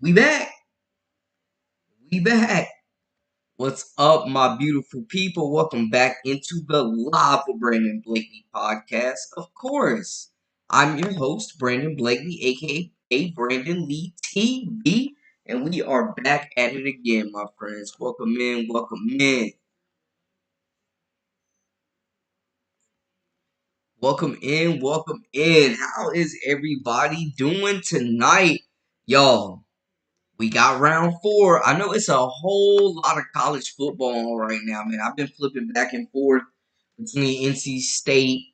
We back. We back. What's up, my beautiful people? Welcome back into the Live with Brandon Blakely podcast. Of course, I'm your host, Brandon Blakely, aka Brandon Lee TV, and we are back at it again, my friends. Welcome in, welcome in. Welcome in, welcome in. How is everybody doing tonight? Y'all, we got round four. I know it's a whole lot of college football right now, man. I've been flipping back and forth between NC State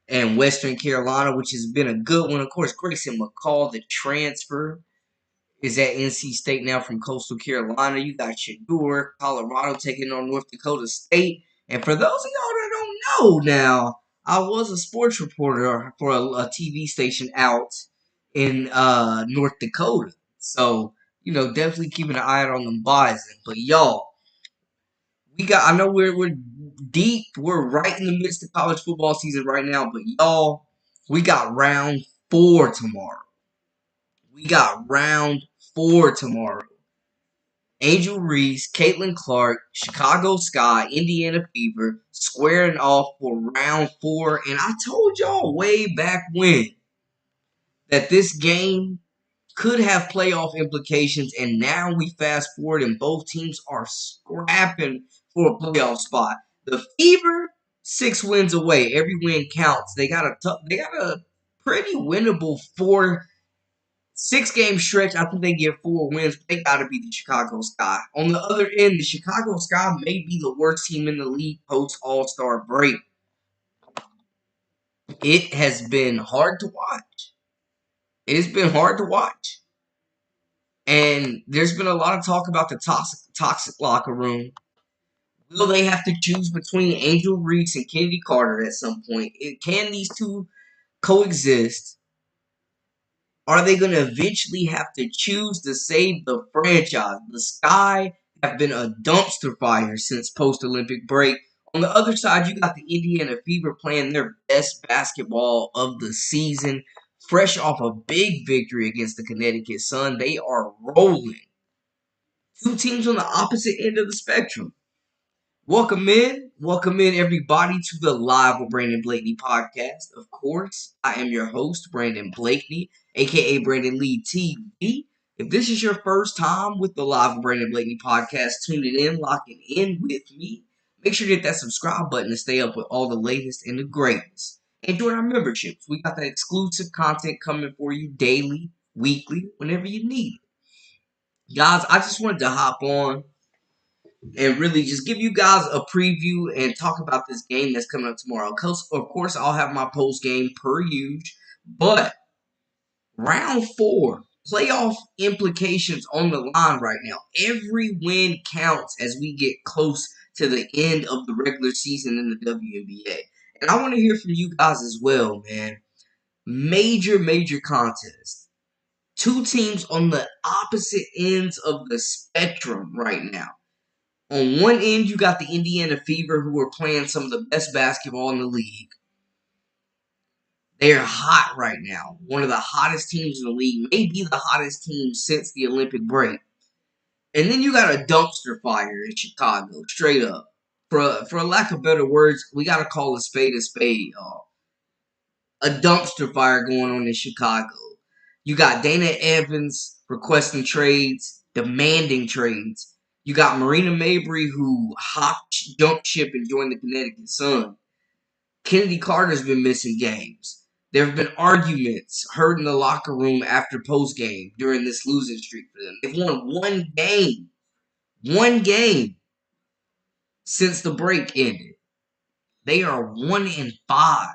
and Western Carolina, which has been a good one. Of course, Grayson McCall, the transfer, is at NC State now from Coastal Carolina. You got Shador, Colorado taking on North Dakota State. And for those of y'all that don't know now, I was a sports reporter for a TV station out in North Dakota. So, definitely keeping an eye out on them bison. But y'all, I know we're deep, we're right in the midst of college football season right now, but y'all, we got round four tomorrow. We got round four tomorrow. Angel Reese, Caitlin Clark, Chicago Sky, Indiana Fever squaring off for round four. And I told y'all way back when that this game could have playoff implications. And now we fast forward and both teams are scrapping for a playoff spot. The Fever, 6 wins away. Every win counts. They got a pretty winnable 6 game stretch. I think they get 4 wins, but they got to beat the Chicago Sky. On the other end, the Chicago Sky may be the worst team in the league post All-Star break. It has been hard to watch. It's been hard to watch. And there's been a lot of talk about the toxic locker room. Will they have to choose between Angel Reese and Kennedy Carter at some point? Can these two coexist? Are they going to eventually have to choose to save the franchise? The Sky have been a dumpster fire since post-Olympic break. On the other side, you got the Indiana Fever playing their best basketball of the season. Fresh off a big victory against the Connecticut Sun. They are rolling. Two teams on the opposite end of the spectrum. Welcome in everybody to the Live with Brandon Blakely podcast. Of course, I am your host, Brandon Blakely, aka Brandon Lee TV. If this is your first time with the Live with Brandon Blakely podcast, tuning in, locking in with me, make sure to hit that subscribe button to stay up with all the latest and the greatest. And join our memberships. We got that exclusive content coming for you daily, weekly, whenever you need it. Guys, I just wanted to hop on and really just give you guys a preview and talk about this game that's coming up tomorrow. Of course, I'll have my post game per usual, but round four, playoff implications on the line right now. Every win counts as we get close to the end of the regular season in the WNBA. And I want to hear from you guys as well, man. Major contest. Two teams on the opposite ends of the spectrum right now. On one end, you got the Indiana Fever, who are playing some of the best basketball in the league. They're hot right now. One of the hottest teams in the league. Maybe the hottest team since the Olympic break. And then you got a dumpster fire in Chicago, straight up. For lack of better words, we got to call a spade, y'all. A dumpster fire going on in Chicago. You got Dana Evans requesting trades, demanding trades. You got Marina Mabry, who jumped ship and joined the Connecticut Sun. Kennedy Carter's been missing games. There have been arguments heard in the locker room after post game during this losing streak for them. They've won one game since the break ended. They are 1-5.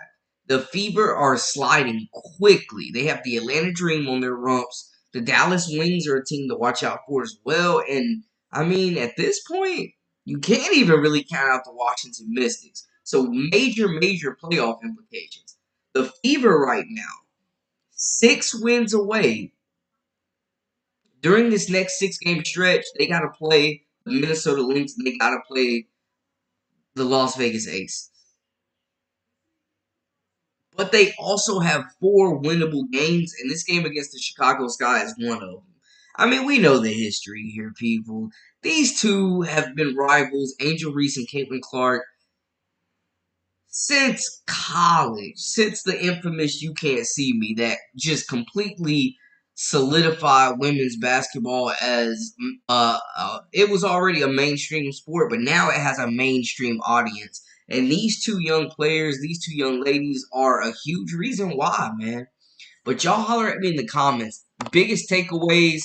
The Fever are sliding quickly. They have the Atlanta Dream on their rumps. The Dallas Wings are a team to watch out for as well. And, I mean, at this point, you can't even really count out the Washington Mystics. So major playoff implications. The Fever right now, 6 wins away. During this next 6 game stretch, they got to play the Minnesota Lynx and they got to play the Las Vegas Aces. But they also have 4 winnable games, and this game against the Chicago Sky is one of them. I mean, we know the history here, people. These two have been rivals, Angel Reese and Caitlin Clark, since college, since the infamous "You Can't See Me" that just completely solidified women's basketball as it was already a mainstream sport, but now it has a mainstream audience. And these two young players, these two young ladies, are a huge reason why, man. But y'all holler at me in the comments. Biggest takeaways,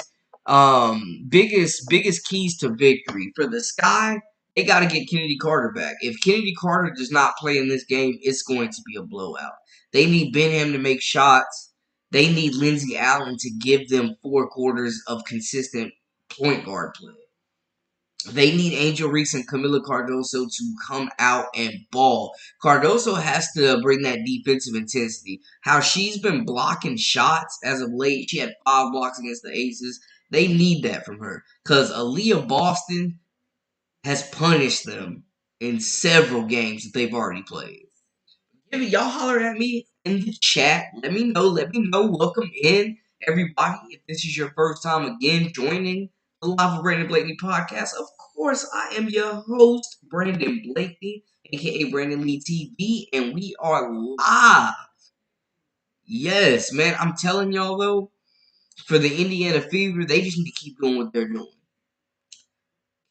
biggest keys to victory for the Sky. They got to get Kennedy Carter back. If Kennedy Carter does not play in this game, it's going to be a blowout. They need Benham to make shots. They need Lindsey Allen to give them 4 quarters of consistent point guard play. They need Angel Reese and Camila Cardoso to come out and ball. Cardoso has to bring that defensive intensity. How she's been blocking shots as of late. She had 5 blocks against the Aces. They need that from her. Because Aaliyah Boston has punished them in several games that they've already played. Y'all holler at me in the chat. Let me know. Let me know. Welcome in, everybody. If this is your first time again joining the Live with Brandon Blakely podcast, of course, I am your host, Brandon Blakely, aka Brandon Lee TV, and we are live. Yes, man. I'm telling y'all, though, for the Indiana Fever, they just need to keep doing what they're doing.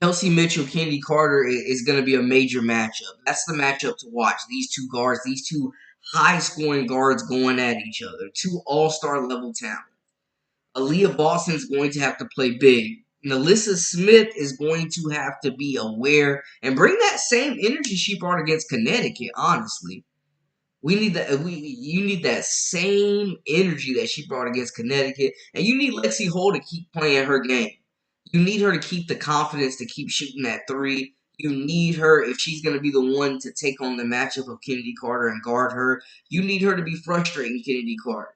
Kelsey Mitchell, Kennedy Carter is going to be a major matchup. That's the matchup to watch. These two guards, these two high-scoring guards going at each other. Two all-star level talent. Aaliyah Boston's going to have to play big. Nalissa Smith is going to have to be aware and bring that same energy she brought against Connecticut, honestly. We need that. You need that same energy that she brought against Connecticut, and you need Lexi Hull to keep playing her game. You need her to keep the confidence to keep shooting that three. You need her, if she's going to be the one to take on the matchup of Kennedy Carter and guard her, you need her to be frustrating Kennedy Carter.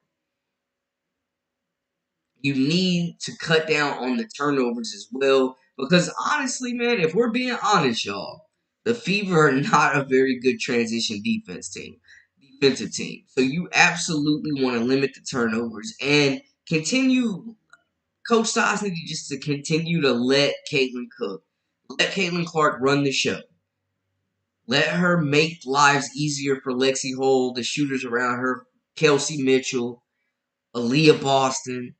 You need to cut down on the turnovers as well. Because honestly, man, if we're being honest, y'all, the Fever are not a very good transition defensive team. So you absolutely want to limit the turnovers and continue. Coach Size needs just to continue to let Caitlin cook. Let Caitlin Clark run the show. Let her make lives easier for Lexi Hull, the shooters around her, Kelsey Mitchell, Aaliyah Boston.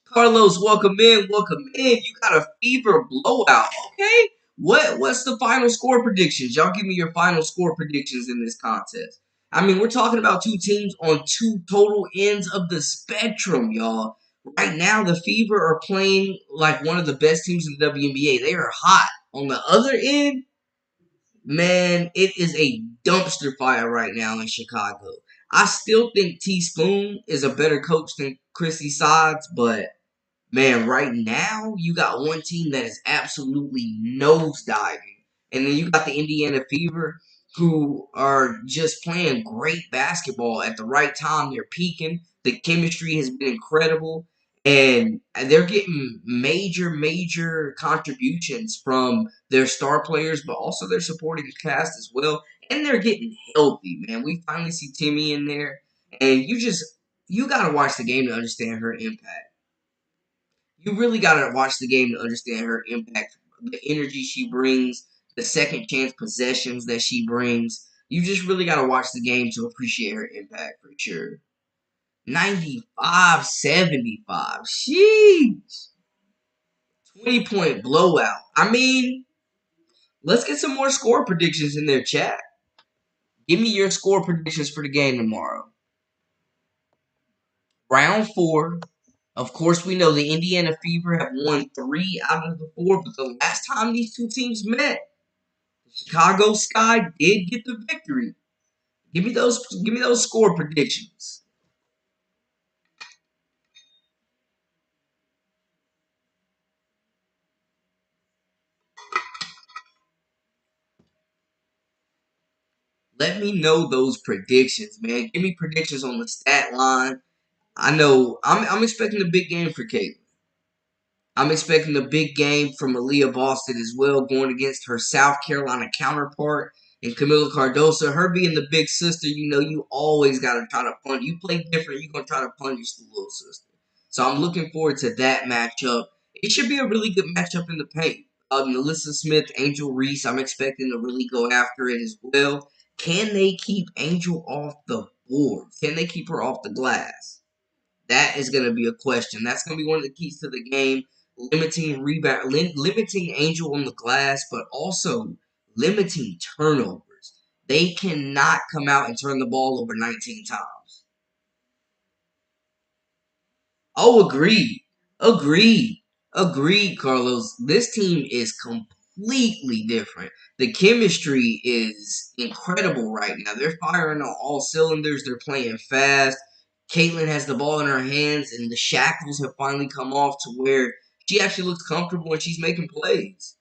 Carlos, welcome in, welcome in. You got a Fever blowout, okay? What's the final score predictions? Y'all give me your final score predictions in this contest. I mean, we're talking about two teams on two total ends of the spectrum, y'all. Right now, the Fever are playing like one of the best teams in the WNBA. They are hot. On the other end, man, it is a dumpster fire right now in Chicago. I still think Teaspoon is a better coach than Chrissy Sides, but man, right now you got one team that is absolutely nosediving, and then you got the Indiana Fever who are just playing great basketball at the right time. They're peaking. The chemistry has been incredible, and they're getting major contributions from their star players, but also their supporting cast as well. And they're getting healthy, man. We finally see Timmy in there, and you gotta watch the game to understand her impact. You really got to watch the game to understand her impact, the energy she brings, the second chance possessions that she brings. You just really got to watch the game to appreciate her impact for sure. 95-75. Sheesh. 20-point blowout. I mean, let's get some more score predictions in their chat. Give me your score predictions for the game tomorrow. Round 4. Of course, we know the Indiana Fever have won 3 out of the 4, but the last time these two teams met, the Chicago Sky did get the victory. Give me those score predictions. Let me know those predictions, man. Give me predictions on the stat line. I know I'm expecting a big game for Caitlin. I'm expecting a big game from Aaliyah Boston as well, going against her South Carolina counterpart And Camila Cardoso, her being the big sister, you always got to try to punish. You play different, you're going to try to punish the little sister. So I'm looking forward to that matchup. It should be a really good matchup in the paint. Melissa Smith, Angel Reese, I'm expecting to really go after it as well. Can they keep Angel off the board? Can they keep her off the glass? That is going to be a question. That's going to be one of the keys to the game. Limiting rebound, limiting Angel on the glass, but also limiting turnovers. They cannot come out and turn the ball over 19 times. Oh, agreed. Agreed. Agreed, Carlos. This team is completely different. The chemistry is incredible right now. They're firing on all cylinders. They're playing fast. Caitlin has the ball in her hands, and the shackles have finally come off to where she actually looks comfortable and she's making plays.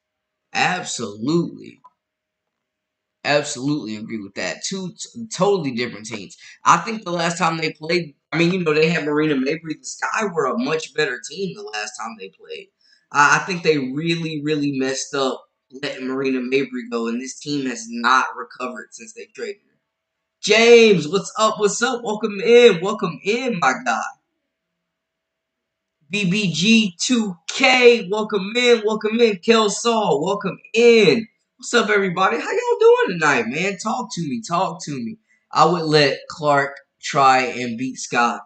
Absolutely. Absolutely agree with that. Two totally different teams. I think the last time they played, I mean, they had Marina Mabry. The Sky were a much better team the last time they played. I think they really, really messed up letting Marina Mabry go, and this team has not recovered since they traded her. James, what's up? What's up? Welcome in. Welcome in, my guy. BBG2K, welcome in. Welcome in. Kel Saul, welcome in. What's up, everybody? How y'all doing tonight, man? Talk to me. Talk to me. I would let Clark try and beat Scott.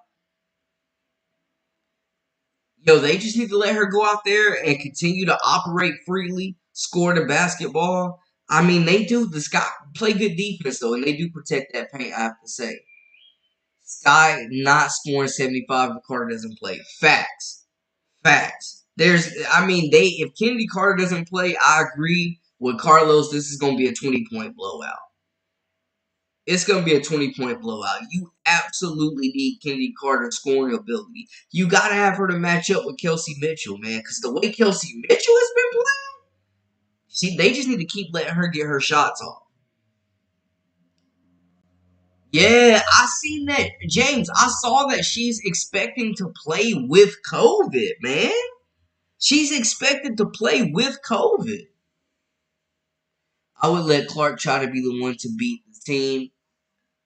Yo, they just need to let her go out there and continue to operate freely, score the basketball. I mean, they do. The Scott play good defense, though, and they do protect that paint, I have to say. Sky not scoring 75 if Carter doesn't play. Facts. Facts. If Kennedy Carter doesn't play, I agree with Carlos. This is going to be a 20-point blowout. It's going to be a 20-point blowout. You absolutely need Kennedy Carter's scoring ability. You got to have her to match up with Kelsey Mitchell, man. Because the way Kelsey Mitchell has been playing, they just need to keep letting her get her shots off. Yeah, I seen that. James, I saw that she's expecting to play with COVID, man. She's expected to play with COVID. I would let Clark try to be the one to beat the team.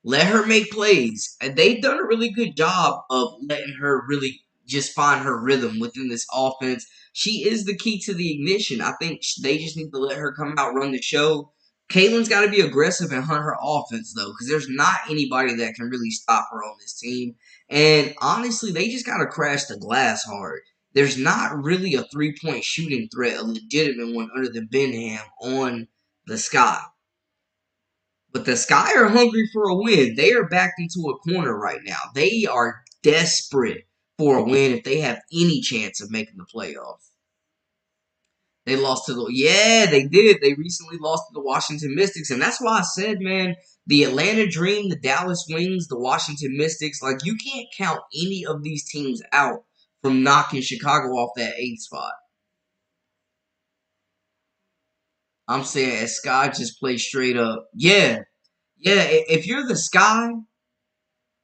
Let her make plays. And they've done a really good job of letting her really just find her rhythm within this offense. She is the key to the ignition. I think they just need to let her come out, run the show. Caitlin's got to be aggressive and hunt her offense, though, because there's not anybody that can really stop her on this team. And honestly, they just got to crash the glass hard. There's not really a three-point shooting threat, a legitimate one, under the Benham on the Sky. But the Sky are hungry for a win. They are backed into a corner right now. They are desperate for a win if they have any chance of making the playoffs. They lost to they did. They recently lost to the Washington Mystics. And that's why I said, man, the Atlanta Dream, the Dallas Wings, the Washington Mystics, like, you can't count any of these teams out from knocking Chicago off that 8th spot. I'm saying, as Sky just plays straight up. Yeah. Yeah, if you're the Sky,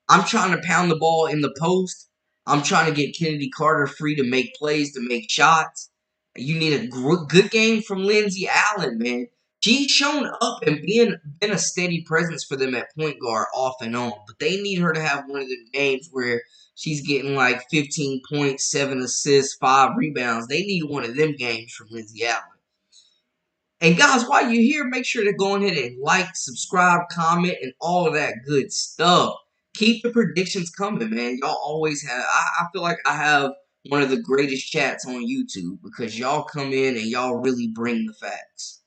I'm trying to pound the ball in the post. I'm trying to get Kennedy Carter free to make plays, to make shots. You need a good game from Lindsay Allen, man. She's shown up and been a steady presence for them at point guard off and on. But they need her to have one of them games where she's getting like 15 points, 7 assists, 5 rebounds. They need one of them games from Lindsay Allen. And guys, while you're here, make sure to go ahead and like, subscribe, comment, and all of that good stuff. Keep the predictions coming, man. Y'all always have. I feel like I have one of the greatest chats on YouTube because y'all come in and y'all really bring the facts.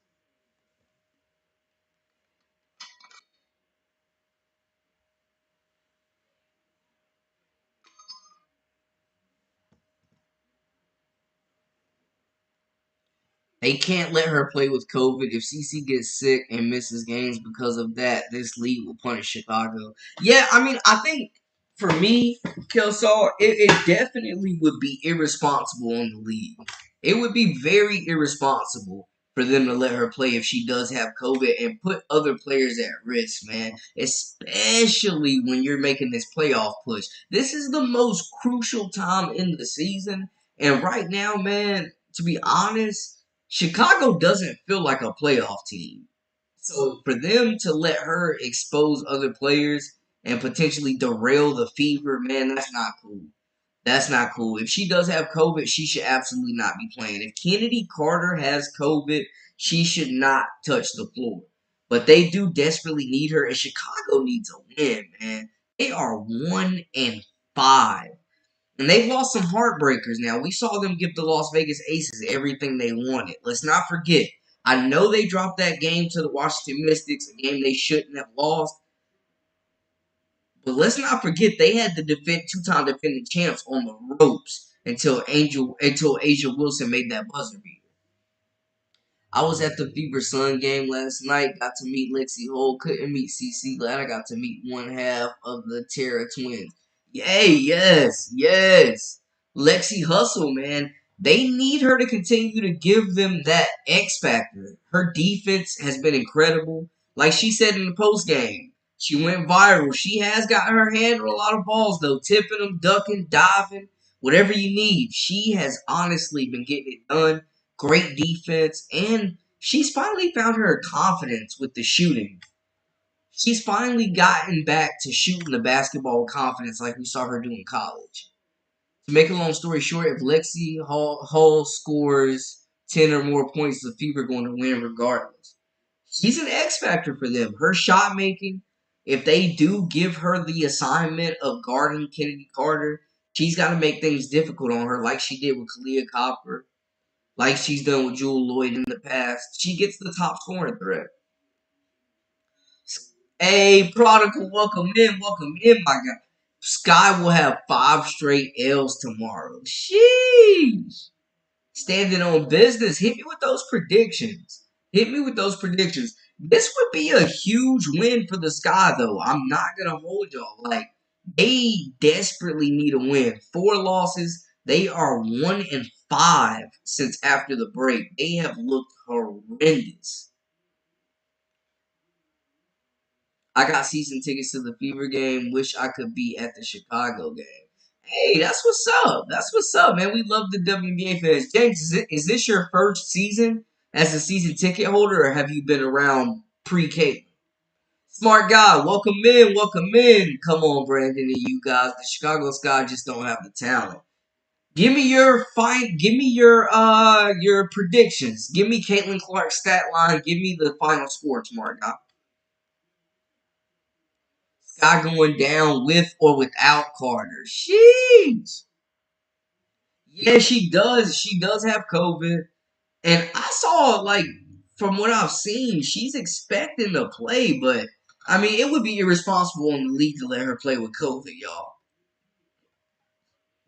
They can't let her play with COVID. If CC gets sick and misses games because of that, this league will punish Chicago. Yeah, I mean, I think for me, Kelsar, it definitely would be irresponsible on the league. It would be very irresponsible for them to let her play if she does have COVID and put other players at risk, man. Especially when you're making this playoff push. This is the most crucial time in the season. And right now, man, to be honest, Chicago doesn't feel like a playoff team. So for them to let her expose other players and potentially derail the fever, man, that's not cool. That's not cool. If she does have COVID, she should absolutely not be playing. If Kennedy Carter has COVID, she should not touch the floor. But they do desperately need her, and Chicago needs a win, man. They are 1-5. And they've lost some heartbreakers now. We saw them give the Las Vegas Aces everything they wanted. Let's not forget. I know they dropped that game to the Washington Mystics, a game they shouldn't have lost. But let's not forget they had the two-time defending champs on the ropes until Asia Wilson made that buzzer beater. I was at the Fever Sun game last night. Got to meet Lexi Hole. Couldn't meet CC. Glad I got to meet one half of the Terra twins. Yay, yes, yes. Lexi Hustle, man. They need her to continue to give them that X factor. Her defense has been incredible. Like she said in the post game, she went viral. She has got her hand on a lot of balls, though. Tipping them, ducking, diving, whatever you need. She has honestly been getting it done. Great defense, and she's finally found her confidence with the shooting. She's finally gotten back to shooting the basketball with confidence like we saw her do in college. To make a long story short, if Lexi Hull scores 10 or more points, the Fever are going to win regardless. She's an X factor for them. Her shot making, if they do give her the assignment of guarding Kennedy Carter, she's got to make things difficult on her like she did with Kalia Copper, like she's done with Jewel Lloyd in the past. She gets the top scoring threat. Hey, Prodigal, welcome in, my guy. Sky will have 5 straight L's tomorrow. Sheesh. Standing on business. Hit me with those predictions. Hit me with those predictions. This would be a huge win for the Sky, though. I'm not gonna hold y'all. Like, they desperately need a win. 4 losses. They are 1-5 since after the break. They have looked horrendous. I got season tickets to the Fever game. Wish I could be at the Chicago game. Hey, that's what's up. That's what's up, man. We love the WNBA fans. James, is this your first season as a season ticket holder, or have you been around pre-K? Smart guy, welcome in, welcome in. Come on, Brandon and you guys. The Chicago Sky just don't have the talent. Give me your predictions. Give me Caitlin Clark's stat line. Give me the final score, smart guy. Sky going down with or without Carter. Sheesh. Yeah, she does. She does have COVID. And I saw, like, from what I've seen, she's expecting to play, but I mean, it would be irresponsible in the league to let her play with COVID, y'all.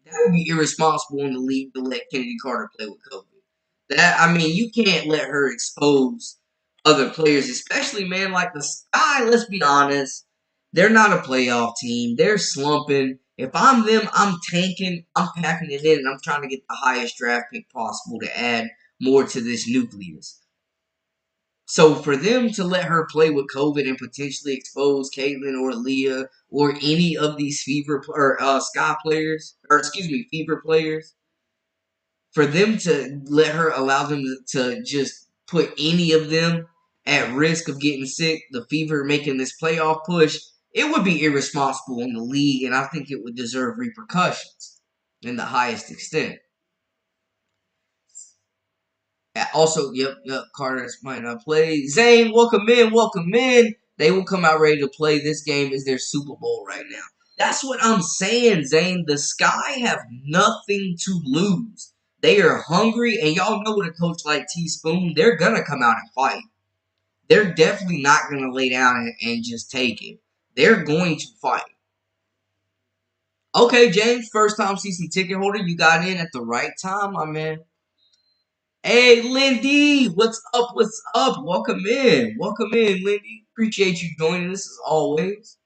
That would be irresponsible in the league to let Kennedy Carter play with COVID. That I mean, you can't let her expose other players, especially man like the Sky. Let's be honest, they're not a playoff team. They're slumping. If I'm them, I'm tanking. I'm packing it in, and I'm trying to get the highest draft pick possible to add more to this nucleus. So for them to let her play with COVID and potentially expose Caitlin or Leah or any of these Sky players, or excuse me, Fever players, for them to let her allow them to just put any of them at risk of getting sick, the Fever making this playoff push, it would be irresponsible in the league, and I think it would deserve repercussions in the highest extent. Also, yep, Carter might not play. Zane, welcome in, welcome in. They will come out ready to play. This game is their Super Bowl right now. That's what I'm saying, Zane. The Sky have nothing to lose. They are hungry, and y'all know what a coach like Teaspoon, they're going to come out and fight. They're definitely not going to lay down and just take it. They're going to fight. Okay, James, first time season ticket holder. You got in at the right time, my man. Hey, Lindy, what's up? What's up? Welcome in. Welcome in, Lindy. Appreciate you joining us as always.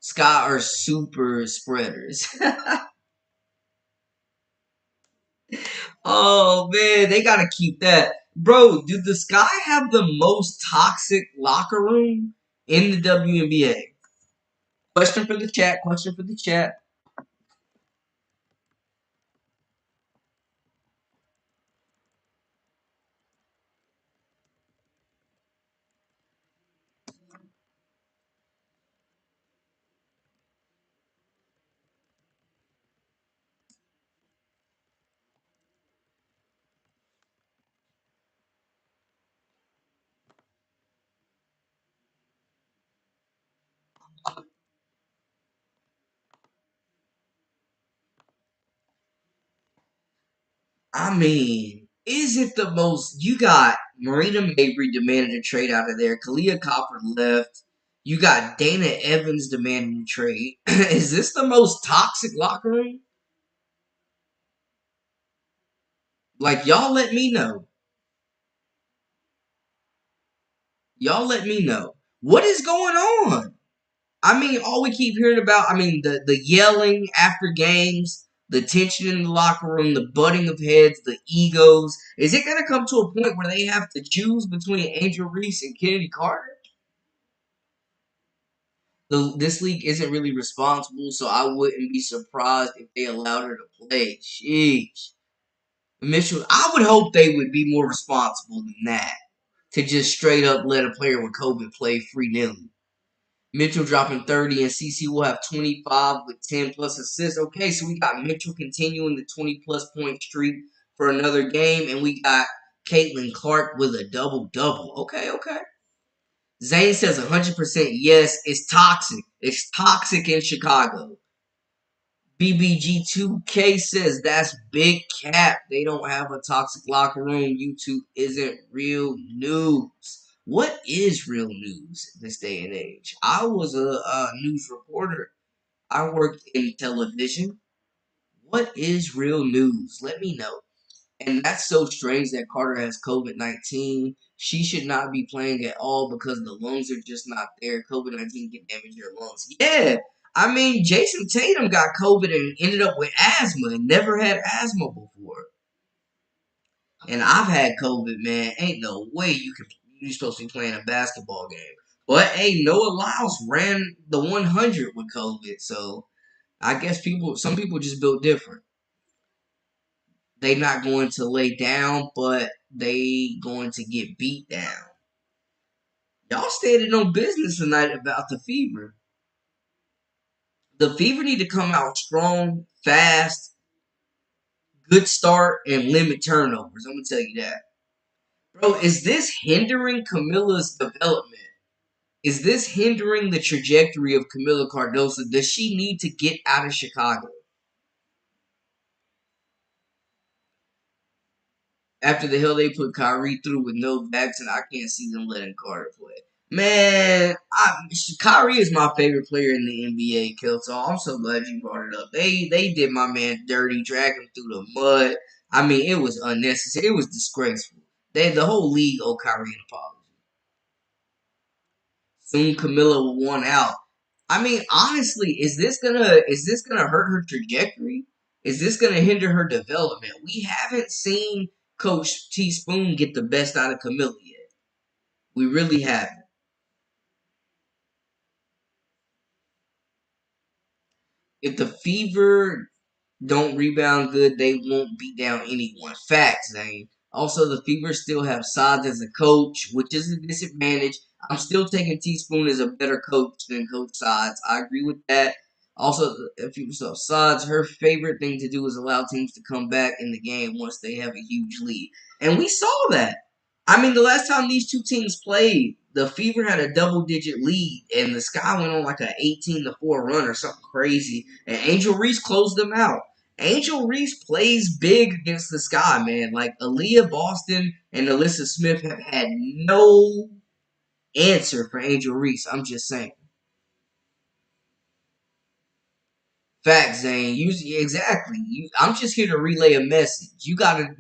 Sky are super spreaders. Oh, man, they got to keep that. Bro, do the Sky have the most toxic locker room in the WNBA? Question for the chat. Question for the chat. I mean, is it the most? You got Marina Mabry demanding a trade out of there. Kalia Copper left. You got Dana Evans demanding a trade. Is this the most toxic locker room? Like, y'all let me know. Y'all let me know. What is going on? I mean, all we keep hearing about, I mean, the yelling after games, the tension in the locker room, the butting of heads, the egos. Is it going to come to a point where they have to choose between Angel Reese and Kennedy Carter? This league isn't really responsible, so I wouldn't be surprised if they allowed her to play. Sheesh. Mitchell, I would hope they would be more responsible than that. To just straight up let a player with COVID play free nilly. Mitchell dropping 30 and CC will have 25 with 10 plus assists. Okay, so we got Mitchell continuing the 20 plus point streak for another game, and we got Caitlin Clark with a double double. Okay, okay. Zane says 100% yes. It's toxic. It's toxic in Chicago. BBG2K says that's big cap. They don't have a toxic locker room. YouTube isn't real news. What is real news in this day and age? I was a news reporter. I worked in television. What is real news? Let me know. And that's so strange that Carter has COVID-19. She should not be playing at all because the lungs are just not there. COVID-19 can damage your lungs. Yeah. I mean, Jason Tatum got COVID and ended up with asthma and never had asthma before. And I've had COVID, man. Ain't no way you're supposed to be playing a basketball game. But hey, Noah Lyles ran the 100 with COVID, so I guess some people just built different. They not going to lay down, but they going to get beat down. Y'all stated on business tonight about the Fever. The Fever need to come out strong, fast, good start, and limit turnovers. I'm gonna tell you that. Bro, is this hindering Camila's development? Is this hindering the trajectory of Camila Cardoso? Does she need to get out of Chicago? After the hell they put Kyrie through with no vaccine, I can't see them letting Carter play. Man, Kyrie is my favorite player in the NBA, Kelso. I'm so glad you brought it up. They did my man dirty, dragged him through the mud. I mean, it was unnecessary. It was disgraceful. The whole league owed Kyrie an apology. Soon Camilla will want out. I mean, honestly, is this gonna hurt her trajectory? Is this gonna hinder her development? We haven't seen Coach Teaspoon get the best out of Camilla yet. We really haven't. If the Fever don't rebound good, they won't beat down anyone. Facts, Zane. Also, the Fever still have Sods as a coach, which is a disadvantage. I'm still taking Teaspoon as a better coach than Coach Sods. I agree with that. Also, if you saw Sods, her favorite thing to do is allow teams to come back in the game once they have a huge lead. And we saw that. I mean, the last time these two teams played, the Fever had a double-digit lead, and the Sky went on like an 18-4 run or something crazy, and Angel Reese closed them out. Angel Reese plays big against the Sky, man. Like, Aaliyah Boston and Alyssa Smith have had no answer for Angel Reese. I'm just saying. Facts, Zane. Exactly. I'm just here to relay a message. You gotta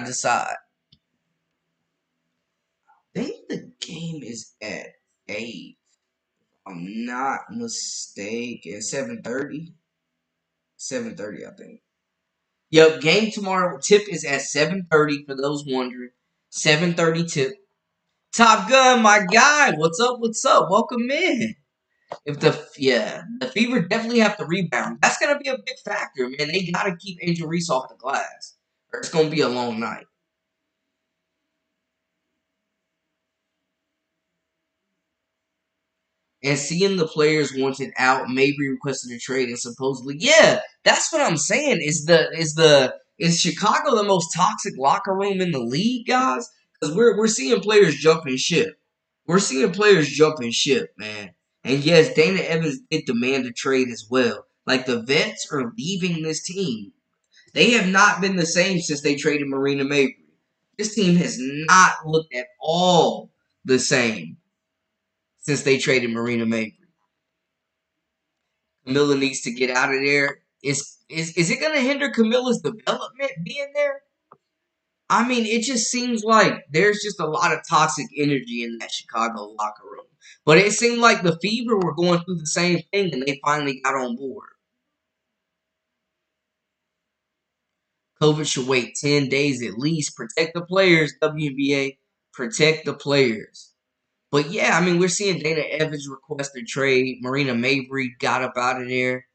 decide. I think the game is at 8. I'm not mistaken. 7:30. 7:30, I think. Yep, game tomorrow. Tip is at 7:30 for those wondering. 7:30 tip. Top Gun, my guy. What's up? What's up? Welcome in. The Fever definitely have to rebound. That's gonna be a big factor, man. They gotta keep Angel Reese off the glass, or it's gonna be a long night. And seeing the players wanted out, maybe requesting a trade, and supposedly, yeah, that's what I'm saying. Is Chicago the most toxic locker room in the league, guys? Because we're seeing players jumping ship. We're seeing players jumping ship, man. And yes, Dana Evans did demand a trade as well. Like the vets are leaving this team. They have not been the same since they traded Marina Mabry. This team has not looked at all the same since they traded Marina Mabry. Camila needs to get out of there. Is it going to hinder Camila's development being there? I mean, it just seems like there's just a lot of toxic energy in that Chicago locker room. But it seemed like the Fever were going through the same thing, and they finally got on board. COVID should wait 10 days at least. Protect the players, WNBA. Protect the players. But yeah, I mean, we're seeing Dana Evans request a trade. Marina Mabry got up out of there.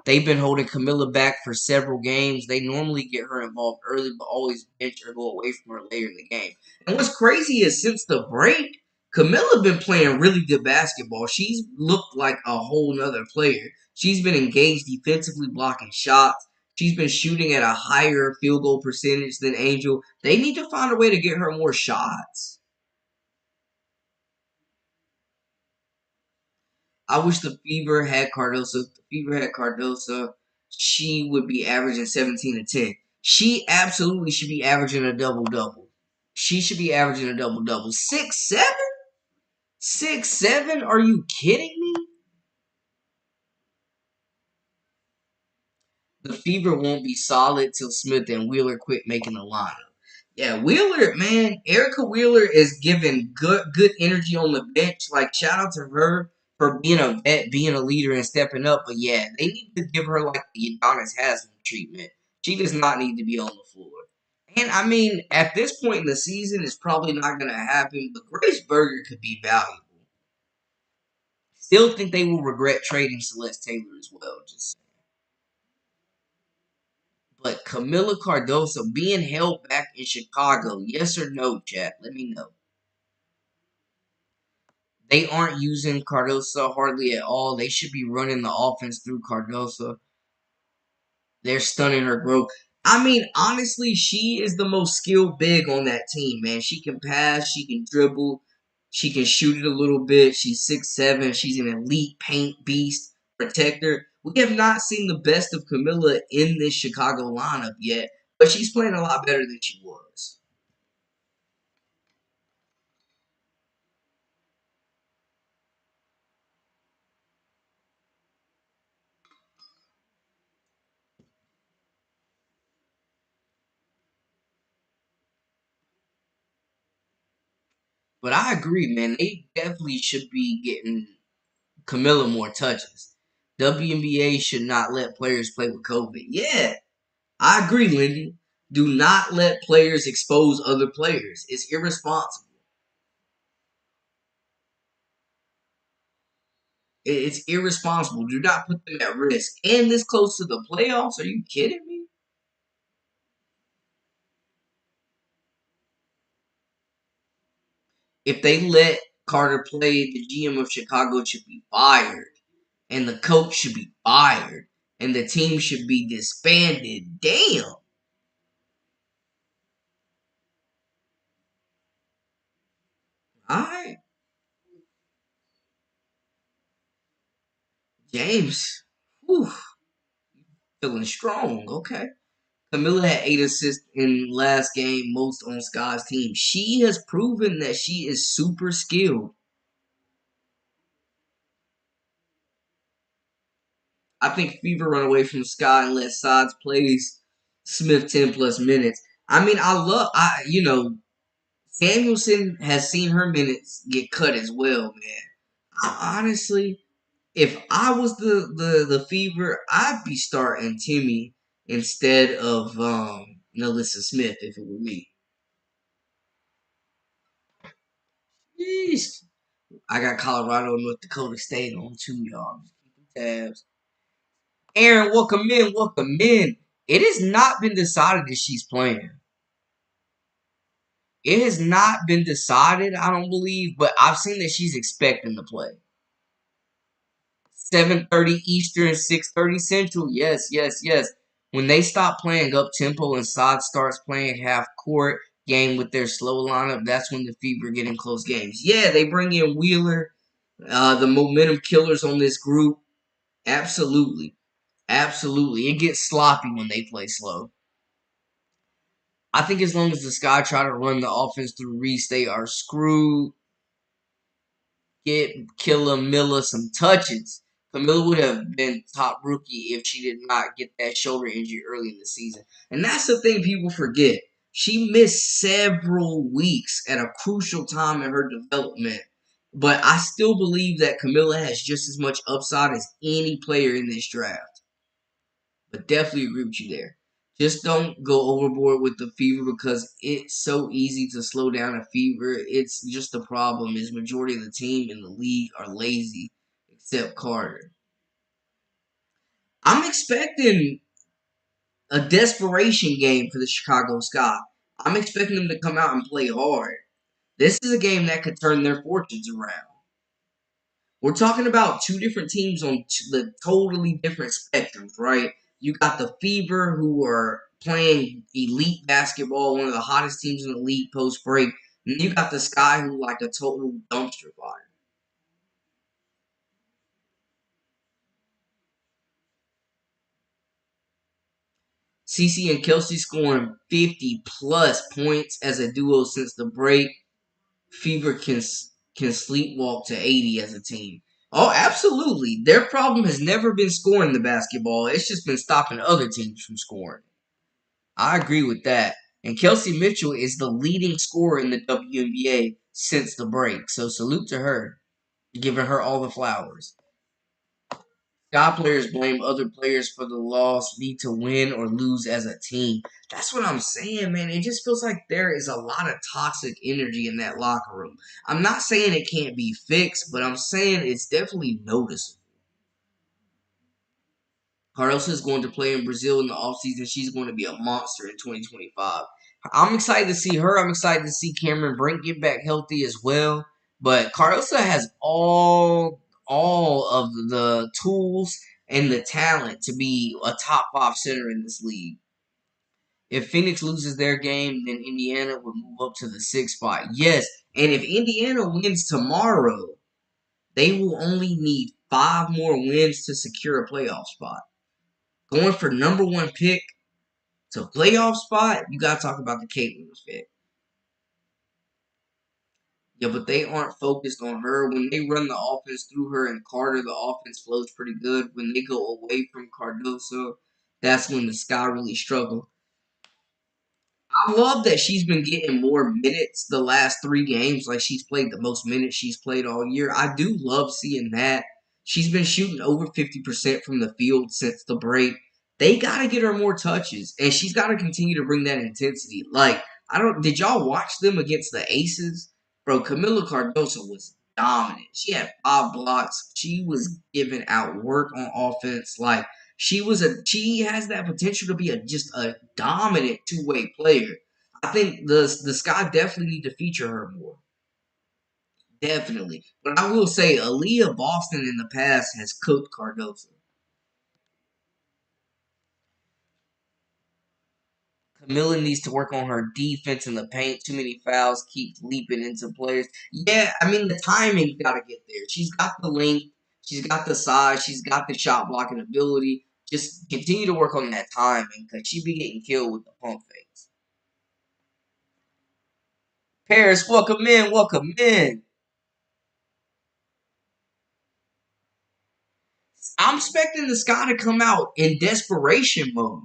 They've been holding Camila back for several games. They normally get her involved early, but always bench or go away from her later in the game. And what's crazy is since the break, Camila been playing really good basketball. She's looked like a whole nother player. She's been engaged defensively, blocking shots. She's been shooting at a higher field goal percentage than Angel. They need to find a way to get her more shots. I wish the Fever had Cardoso. If the Fever had Cardoso, she would be averaging 17 and 10. She absolutely should be averaging a double double. She should be averaging a double double. 6'7"? 6'7"? Are you kidding me? The Fever won't be solid till Smith and Wheeler quit making the lineup. Yeah, Wheeler, man, Erica Wheeler is giving good energy on the bench. Like, shout out to her for being a vet, being a leader, and stepping up. But yeah, they need to give her like the Adonis Haslam treatment. She does not need to be on the floor. And I mean, at this point in the season, it's probably not going to happen. But Grace Berger could be valuable. Still think they will regret trading Celeste Taylor as well. Just But Camila Cardoso being held back in Chicago, yes or no, chat? Let me know. They aren't using Cardoso hardly at all. They should be running the offense through Cardoso. They're stunning her growth. I mean, honestly, she is the most skilled big on that team, man. She can pass, she can dribble, she can shoot it a little bit. She's 6'7". She's an elite paint beast protector. We have not seen the best of Camila in this Chicago lineup yet, but she's playing a lot better than she was. But I agree, man. They definitely should be getting Camilla more touches. WNBA should not let players play with COVID. Yeah, I agree, Lindy. Do not let players expose other players. It's irresponsible. It's irresponsible. Do not put them at risk. And this close to the playoffs? Are you kidding me? If they let Carter play, the GM of Chicago should be fired. And the coach should be fired. And the team should be disbanded. Damn. All right. James. Whew. Feeling strong. Okay. Camila had 8 assists in last game, most on Sky's team. She has proven that she is super skilled. I think Fever run away from Sky and let Sides plays Smith 10 plus minutes. I mean, Samuelson has seen her minutes get cut as well, man. Honestly, if I was the Fever, I'd be starting Timmy instead of Nelissa Smith if it were me. Jeez. I got Colorado and North Dakota State on too, y'all. Just keep tabs. Aaron, welcome in, welcome in. It has not been decided that she's playing. It has not been decided, I don't believe, but I've seen that she's expecting to play. 7:30 Eastern, 6:30 Central. Yes, yes, yes. When they stop playing up tempo and Sod starts playing half court, game with their slow lineup, that's when the Fever get in close games. Yeah, they bring in Wheeler, the momentum killers on this group. Absolutely. Absolutely. It gets sloppy when they play slow. I think as long as the Sky try to run the offense through Reese, they are screwed. Get Camila some touches. Camila would have been top rookie if she did not get that shoulder injury early in the season. And that's the thing people forget. She missed several weeks at a crucial time in her development. But I still believe that Camila has just as much upside as any player in this draft. But definitely agree with you there. Just don't go overboard with the Fever because it's so easy to slow down a Fever. It's just the problem is majority of the team in the league are lazy, except Carter. I'm expecting a desperation game for the Chicago Sky. I'm expecting them to come out and play hard. This is a game that could turn their fortunes around. We're talking about two different teams on the totally different spectrums, right? You got the Fever, who are playing elite basketball, one of the hottest teams in the league post break. And you got the Sky, who like a total dumpster fire. CC and Kelsey scoring 50 plus points as a duo since the break. Fever can sleepwalk to 80 as a team. Oh, absolutely. Their problem has never been scoring the basketball. It's just been stopping other teams from scoring. I agree with that. And Kelsey Mitchell is the leading scorer in the WNBA since the break. So salute to her, giving her all the flowers. Sky players blame other players for the loss, need to win or lose as a team. That's what I'm saying, man. It just feels like there is a lot of toxic energy in that locker room. I'm not saying it can't be fixed, but I'm saying it's definitely noticeable. Cardoso is going to play in Brazil in the offseason. She's going to be a monster in 2025. I'm excited to see her. I'm excited to see Cameron Brink get back healthy as well. But Cardoso has all of the tools and the talent to be a top five center in this league. If Phoenix loses their game, then Indiana would move up to the sixth spot. Yes, and if Indiana wins tomorrow, they will only need five more wins to secure a playoff spot. Going for number one pick to playoff spot, you got to talk about the Caitlyn effect. Yeah, but they aren't focused on her. When they run the offense through her and Carter, the offense flows pretty good. When they go away from Cardoso, that's when the Sky really struggle. I love that she's been getting more minutes the last three games. Like she's played the most minutes she's played all year. I do love seeing that. She's been shooting over 50% from the field since the break. They gotta get her more touches, and she's gotta continue to bring that intensity. Like, I don't did y'all watch them against the Aces? Bro, Camila Cardoso was dominant. She had 5 blocks. She was giving out work on offense. Like she has that potential to be just a dominant two-way player. I think the Sky definitely need to feature her more. Definitely. But I will say Aaliyah Boston in the past has cooked Cardoso. Camilla needs to work on her defense in the paint. Too many fouls keep leaping into players. Yeah, I mean the timing's gotta get there. She's got the length, she's got the size, she's got the shot blocking ability. Just continue to work on that timing because she be getting killed with the pump fakes. Paris, welcome in, welcome in. I'm expecting the Sky to come out in desperation mode.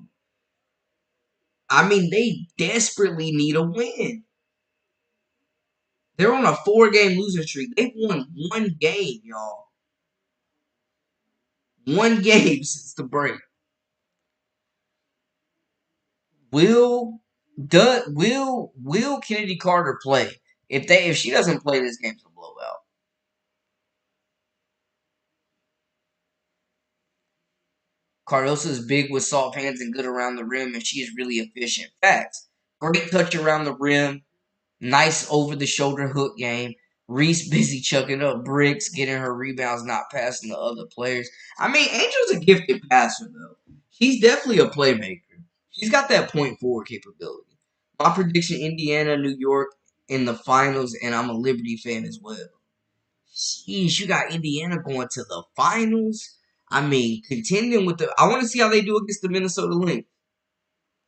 I mean, they desperately need a win. They're on a 4 game losing streak. They've won one game, y'all. One game since the break. Will will Kennedy Carter play? If she doesn't play, this game's a blowout. Cardoso is big with soft hands and good around the rim, and she is really efficient. Facts. Great touch around the rim. Nice over the shoulder hook game. Reese busy chucking up bricks, getting her rebounds, not passing the other players. I mean, Angel's a gifted passer, though. She's definitely a playmaker. She's got that point forward capability. My prediction: Indiana, New York in the finals, and I'm a Liberty fan as well. Sheesh, you got Indiana going to the finals. I mean, contending with the. I want to see how they do against the Minnesota Lynx.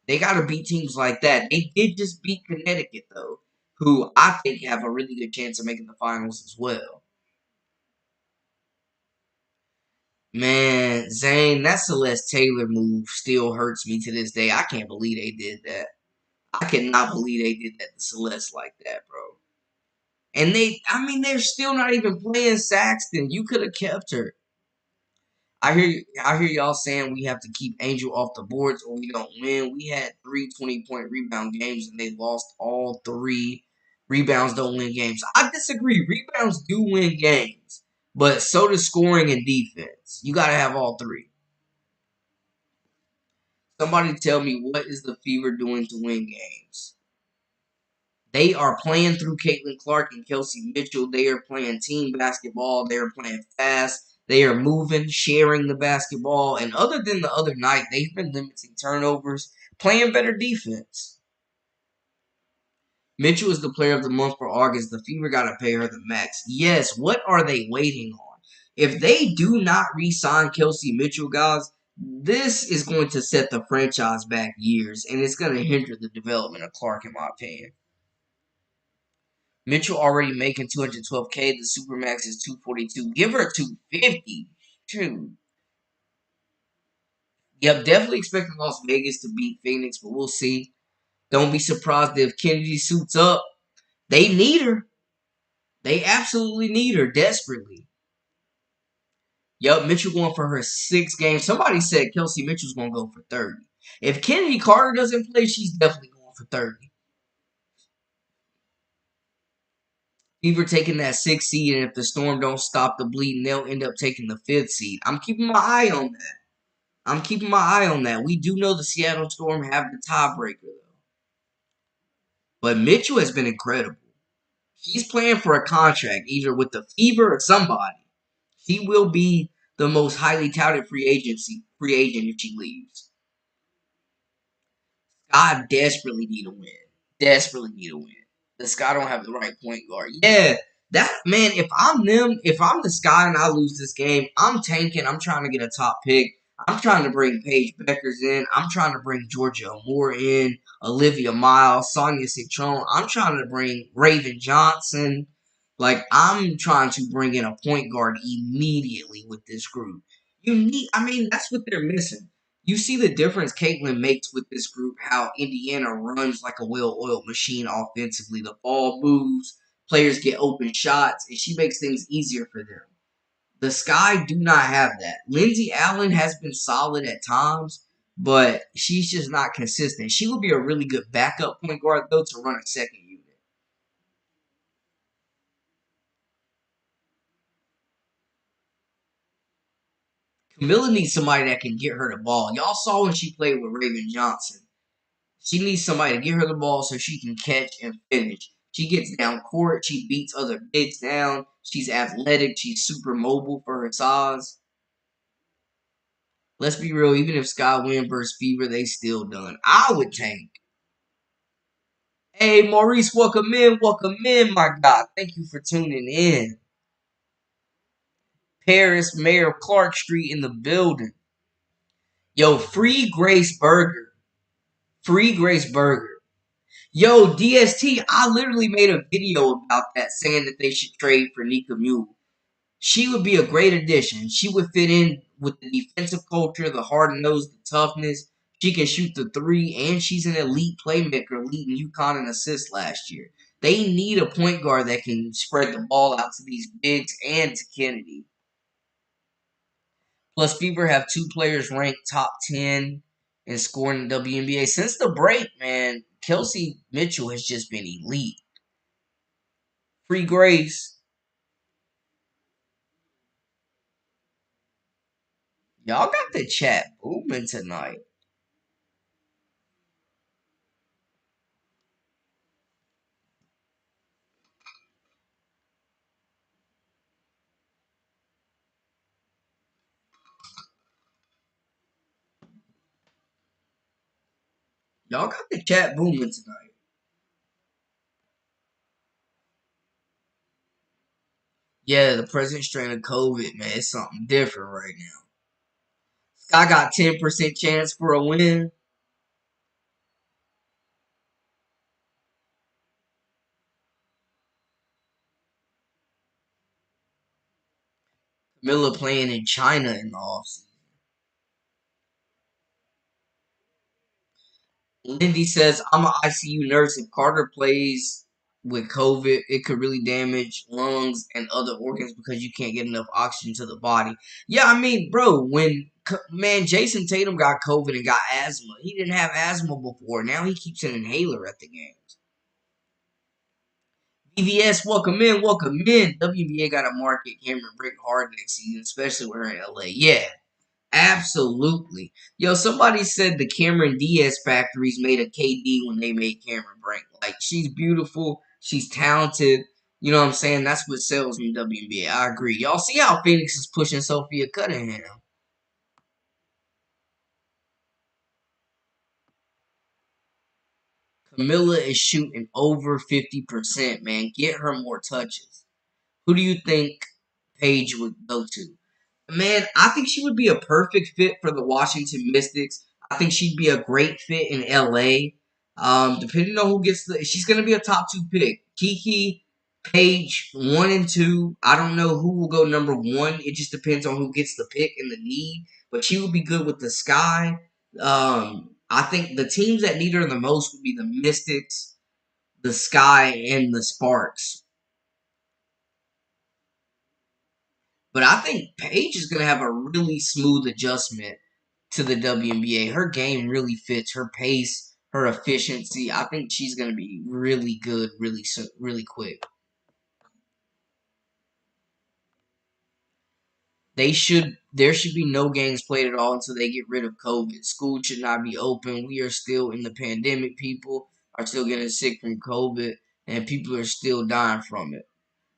They got to beat teams like that. They did just beat Connecticut though, who I think have a really good chance of making the finals as well. Man, Zane, that Celeste Taylor move still hurts me to this day. I can't believe they did that. I cannot believe they did that to Celeste like that, bro. And I mean, they're still not even playing Saxton. You could have kept her. I hear y'all saying we have to keep Angel off the boards or we don't win. We had 3 20-point rebound games and they lost all three. Rebounds don't win games. I disagree. Rebounds do win games, but so does scoring and defense. You got to have all three. Somebody tell me what is the Fever doing to win games? They are playing through Caitlin Clark and Kelsey Mitchell. They are playing team basketball. They are playing fast. They are moving, sharing the basketball. And other than the other night, they've been limiting turnovers, playing better defense. Mitchell is the player of the month for August. The Fever got to pay her the max. Yes, what are they waiting on? If they do not re-sign Kelsey Mitchell, guys, this is going to set the franchise back years, and it's going to hinder the development of Clark, in my opinion. Mitchell already making 212K. The Supermax is 242. Give her 250. Shoot. Yep, definitely expecting Las Vegas to beat Phoenix, but we'll see. Don't be surprised if Kennedy suits up. They need her. They absolutely need her desperately. Yep, Mitchell going for her 6 games. Somebody said Kelsey Mitchell's going to go for 30. If Kennedy Carter doesn't play, she's definitely going for 30. Fever taking that 6th seed, and if the Storm don't stop the bleeding, they'll end up taking the 5th seed. I'm keeping my eye on that. We do know the Seattle Storm have the tiebreaker, though. But Mitchell has been incredible. She's playing for a contract, either with the Fever or somebody. She will be the most highly touted free agent if she leaves. I desperately need a win. Desperately need a win. The Sky don't have the right point guard. Yeah, that man. If I'm the Sky and I lose this game, I'm tanking. I'm trying to get a top pick. I'm trying to bring Paige Beckers in. I'm trying to bring Georgia Moore in, Olivia Miles, Sonia Citron. I'm trying to bring Raven Johnson. Like, I'm trying to bring in a point guard immediately with this group. I mean, that's what they're missing. You see the difference Caitlin makes with this group, how Indiana runs like a well-oiled machine offensively. The ball moves, players get open shots, and she makes things easier for them. The Sky do not have that. Lindsay Allen has been solid at times, but she's just not consistent. She would be a really good backup point guard, though, to run a second unit. Camilla needs somebody that can get her the ball. Y'all saw when she played with Raven Johnson. She needs somebody to get her the ball so she can catch and finish. She gets down court. She beats other bigs down. She's athletic. She's super mobile for her size. Let's be real. Even if Sky win versus Fever, they still done. I would tank. Hey, Maurice, welcome in, my God. Thank you for tuning in. Paris, Mayor of Clark Street in the building. Yo, free Grace Burger. Free Grace Burger. Yo, DST, I literally made a video about that saying that they should trade for Nika Mule. She would be a great addition. She would fit in with the defensive culture, the hard nose, the toughness. She can shoot the three, and she's an elite playmaker, leading UConn in assists last year. They need a point guard that can spread the ball out to these bigs and to Kennedy. Plus, Fever have 2 players ranked top 10 in scoring in the WNBA. Since the break, man, Kelsey Mitchell has just been elite. Free Grace. Y'all got the chat booming tonight. Y'all got the chat booming tonight. Yeah, the present strain of COVID, man, it's something different right now. Sky got 10% chance for a win. Camilla playing in China in the offseason. Lindy says, I'm an ICU nurse. If Carter plays with COVID, it could really damage lungs and other organs because you can't get enough oxygen to the body. Yeah, I mean, bro, man, Jason Tatum got COVID and got asthma. He didn't have asthma before. Now he keeps an inhaler at the games. BVS, welcome in, welcome in. WNBA got to market Cameron Brink hard next season, especially when we're in LA. Yeah, absolutely. Yo, somebody said the Cameron Diaz factories made a KD when they made Cameron Brink. Like, she's beautiful. She's talented. You know what I'm saying? That's what sells in WNBA. I agree. Y'all see how Phoenix is pushing Sophia Cunningham. Camilla is shooting over 50%, man. Get her more touches. Who do you think Paige would go to? Man, I think she would be a perfect fit for the Washington Mystics. I think she'd be a great fit in LA. Depending on who gets she's gonna be a top two pick. Kiki, Page, 1 and 2. I don't know who will go number one. It just depends on who gets the pick and the need. But she would be good with the Sky. I think the teams that need her the most would be the Mystics, the Sky, and the Sparks. But I think Paige is going to have a really smooth adjustment to the WNBA. Her game really fits her pace, her efficiency. I think she's going to be really good, really quick. There should be no games played at all until they get rid of COVID. School should not be open. We are still in the pandemic. People are still getting sick from COVID, and people are still dying from it.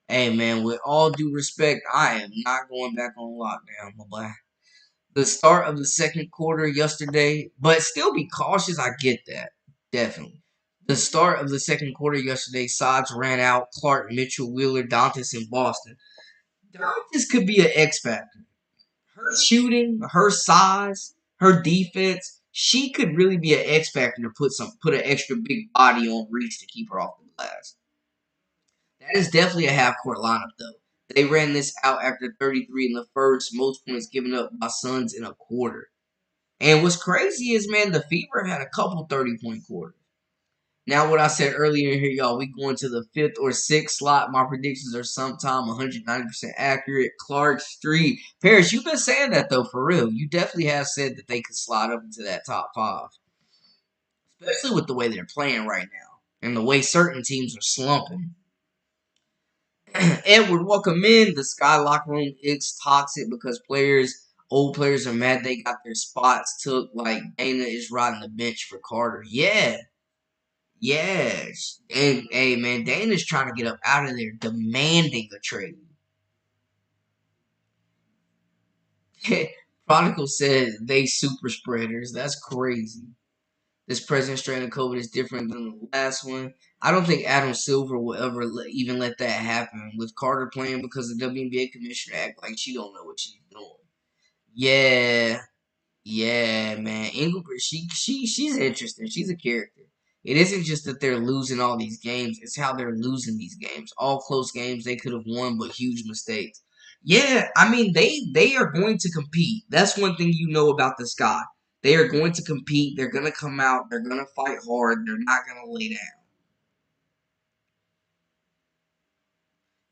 Hey man, with all due respect, I am not going back on lockdown, my boy. The start of the second quarter yesterday, but still be cautious. I get that. Definitely. The start of the second quarter yesterday, Sods ran out Clark, Mitchell, Wheeler, Dantas in Boston. Dantas could be an X factor. Her shooting, her size, her defense, she could really be an X factor to put an extra big body on Reese to keep her off the glass. That is definitely a half court lineup though. They ran this out after 33 in the first, most points given up by Suns in a quarter. And what's crazy is, man, the Fever had a couple 30-point quarters. Now, what I said earlier here, y'all, we going to the fifth or sixth slot. My predictions are sometime 190% accurate. Clark Street. Paris, you've been saying that, though, for real. You definitely have said that they could slide up into that top five, especially with the way they're playing right now and the way certain teams are slumping. Edward, welcome in. The Sky locker room is toxic because old players are mad they got their spots took. Like Dana is riding the bench for Carter. Yeah, yes. And hey, man, Dana's trying to get up out of there, demanding a trade. Prodigal said they super spreaders. That's crazy. This present strain of COVID is different than the last one. I don't think Adam Silver will ever even let that happen with Carter playing because the WNBA commissioner act like she don't know what she's doing. Yeah, yeah, man. Engelbert, she's interesting. She's a character. It isn't just that they're losing all these games; it's how they're losing these games. All close games they could have won, but huge mistakes. Yeah, I mean they are going to compete. That's one thing you know about the Sky. They are going to compete. They're going to come out. They're going to fight hard. They're not going to lay down.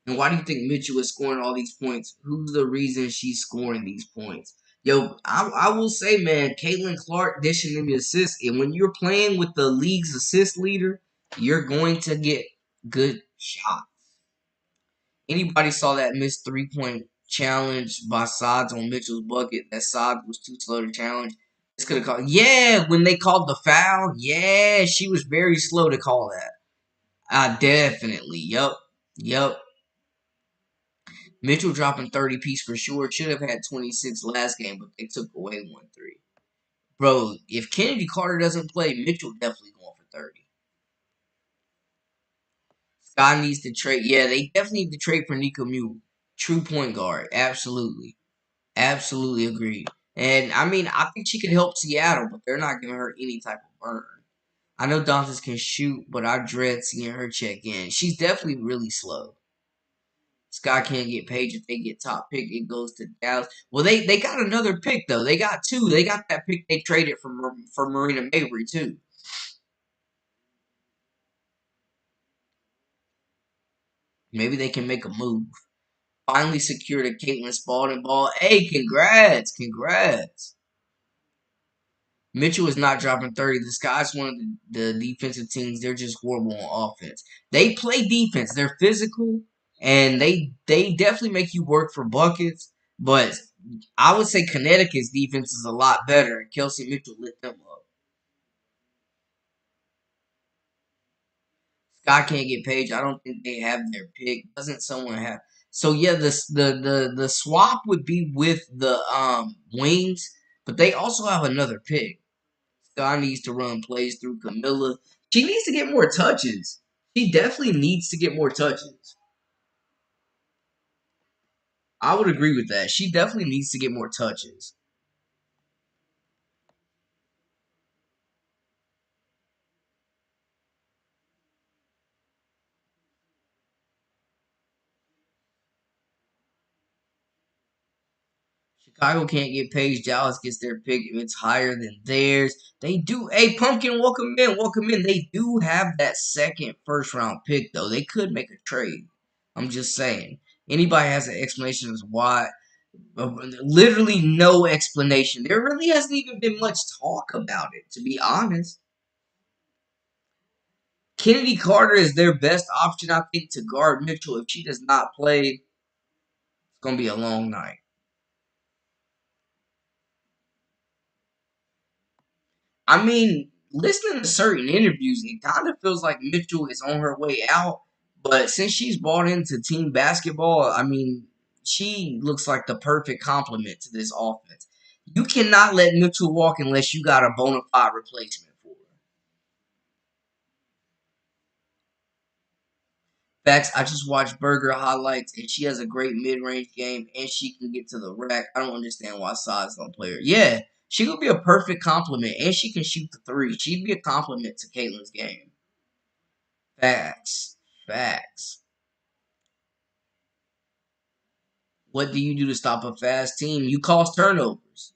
And why do you think Mitchell is scoring all these points? Who's the reason she's scoring these points? Yo, I will say, man, Caitlin Clark dishing them assists. And when you're playing with the league's assist leader, you're going to get good shots. Anybody saw that missed 3-point challenge by Sods on Mitchell's bucket? That Sods was too slow to challenge. This could have called. Yeah, when they called the foul, yeah, she was very slow to call that. Definitely. Yup. Yup. Mitchell dropping 30 piece for sure. Should have had 26 last game, but they took away 1-3. Bro, if Kennedy Carter doesn't play, Mitchell definitely going for 30. Sky needs to trade. Yeah, they definitely need to trade for Nico Mule. True point guard. Absolutely. Absolutely agree. And I mean, I think she could help Seattle, but they're not giving her any type of burn. I know Dantas can shoot, but I dread seeing her check in. She's definitely really slow. Sky can't get Page. If they get top pick, it goes to Dallas. Well, they got another pick though. They got two. They got that pick they traded for Marina Mabrey too. Maybe they can make a move. Finally secured a Caitlin Spalding ball. Hey, congrats, congrats. Mitchell is not dropping 30. The Sky's one of the defensive teams. They're just horrible on offense. They play defense. They're physical, and they definitely make you work for buckets. But I would say Connecticut's defense is a lot better, and Kelsey Mitchell lit them up. Sky can't get Page. I don't think they have their pick. Doesn't someone have? So yeah, the swap would be with the Wings, but they also have another pick. Sky needs to run plays through Camilla. She needs to get more touches. She definitely needs to get more touches. I would agree with that. She definitely needs to get more touches. Chicago can't get Paige. Dallas gets their pick if it's higher than theirs. They do. Hey, Pumpkin, welcome in. Welcome in. They do have that second first round pick, though. They could make a trade. I'm just saying. Anybody has an explanation as why? Literally no explanation. There really hasn't even been much talk about it, to be honest. Kennedy Carter is their best option, I think, to guard Mitchell. If she does not play, it's going to be a long night. I mean, listening to certain interviews, it kind of feels like Mitchell is on her way out. But since she's bought into team basketball, I mean, she looks like the perfect complement to this offense. You cannot let Mitchell walk unless you got a bona fide replacement for her. Facts, I just watched Burger highlights, and she has a great mid-range game, and she can get to the rack. I don't understand why size don't play her. Yeah, she could be a perfect complement, and she can shoot the three. She'd be a complement to Caitlin's game. Facts, facts. What do you do to stop a fast team? You cause turnovers.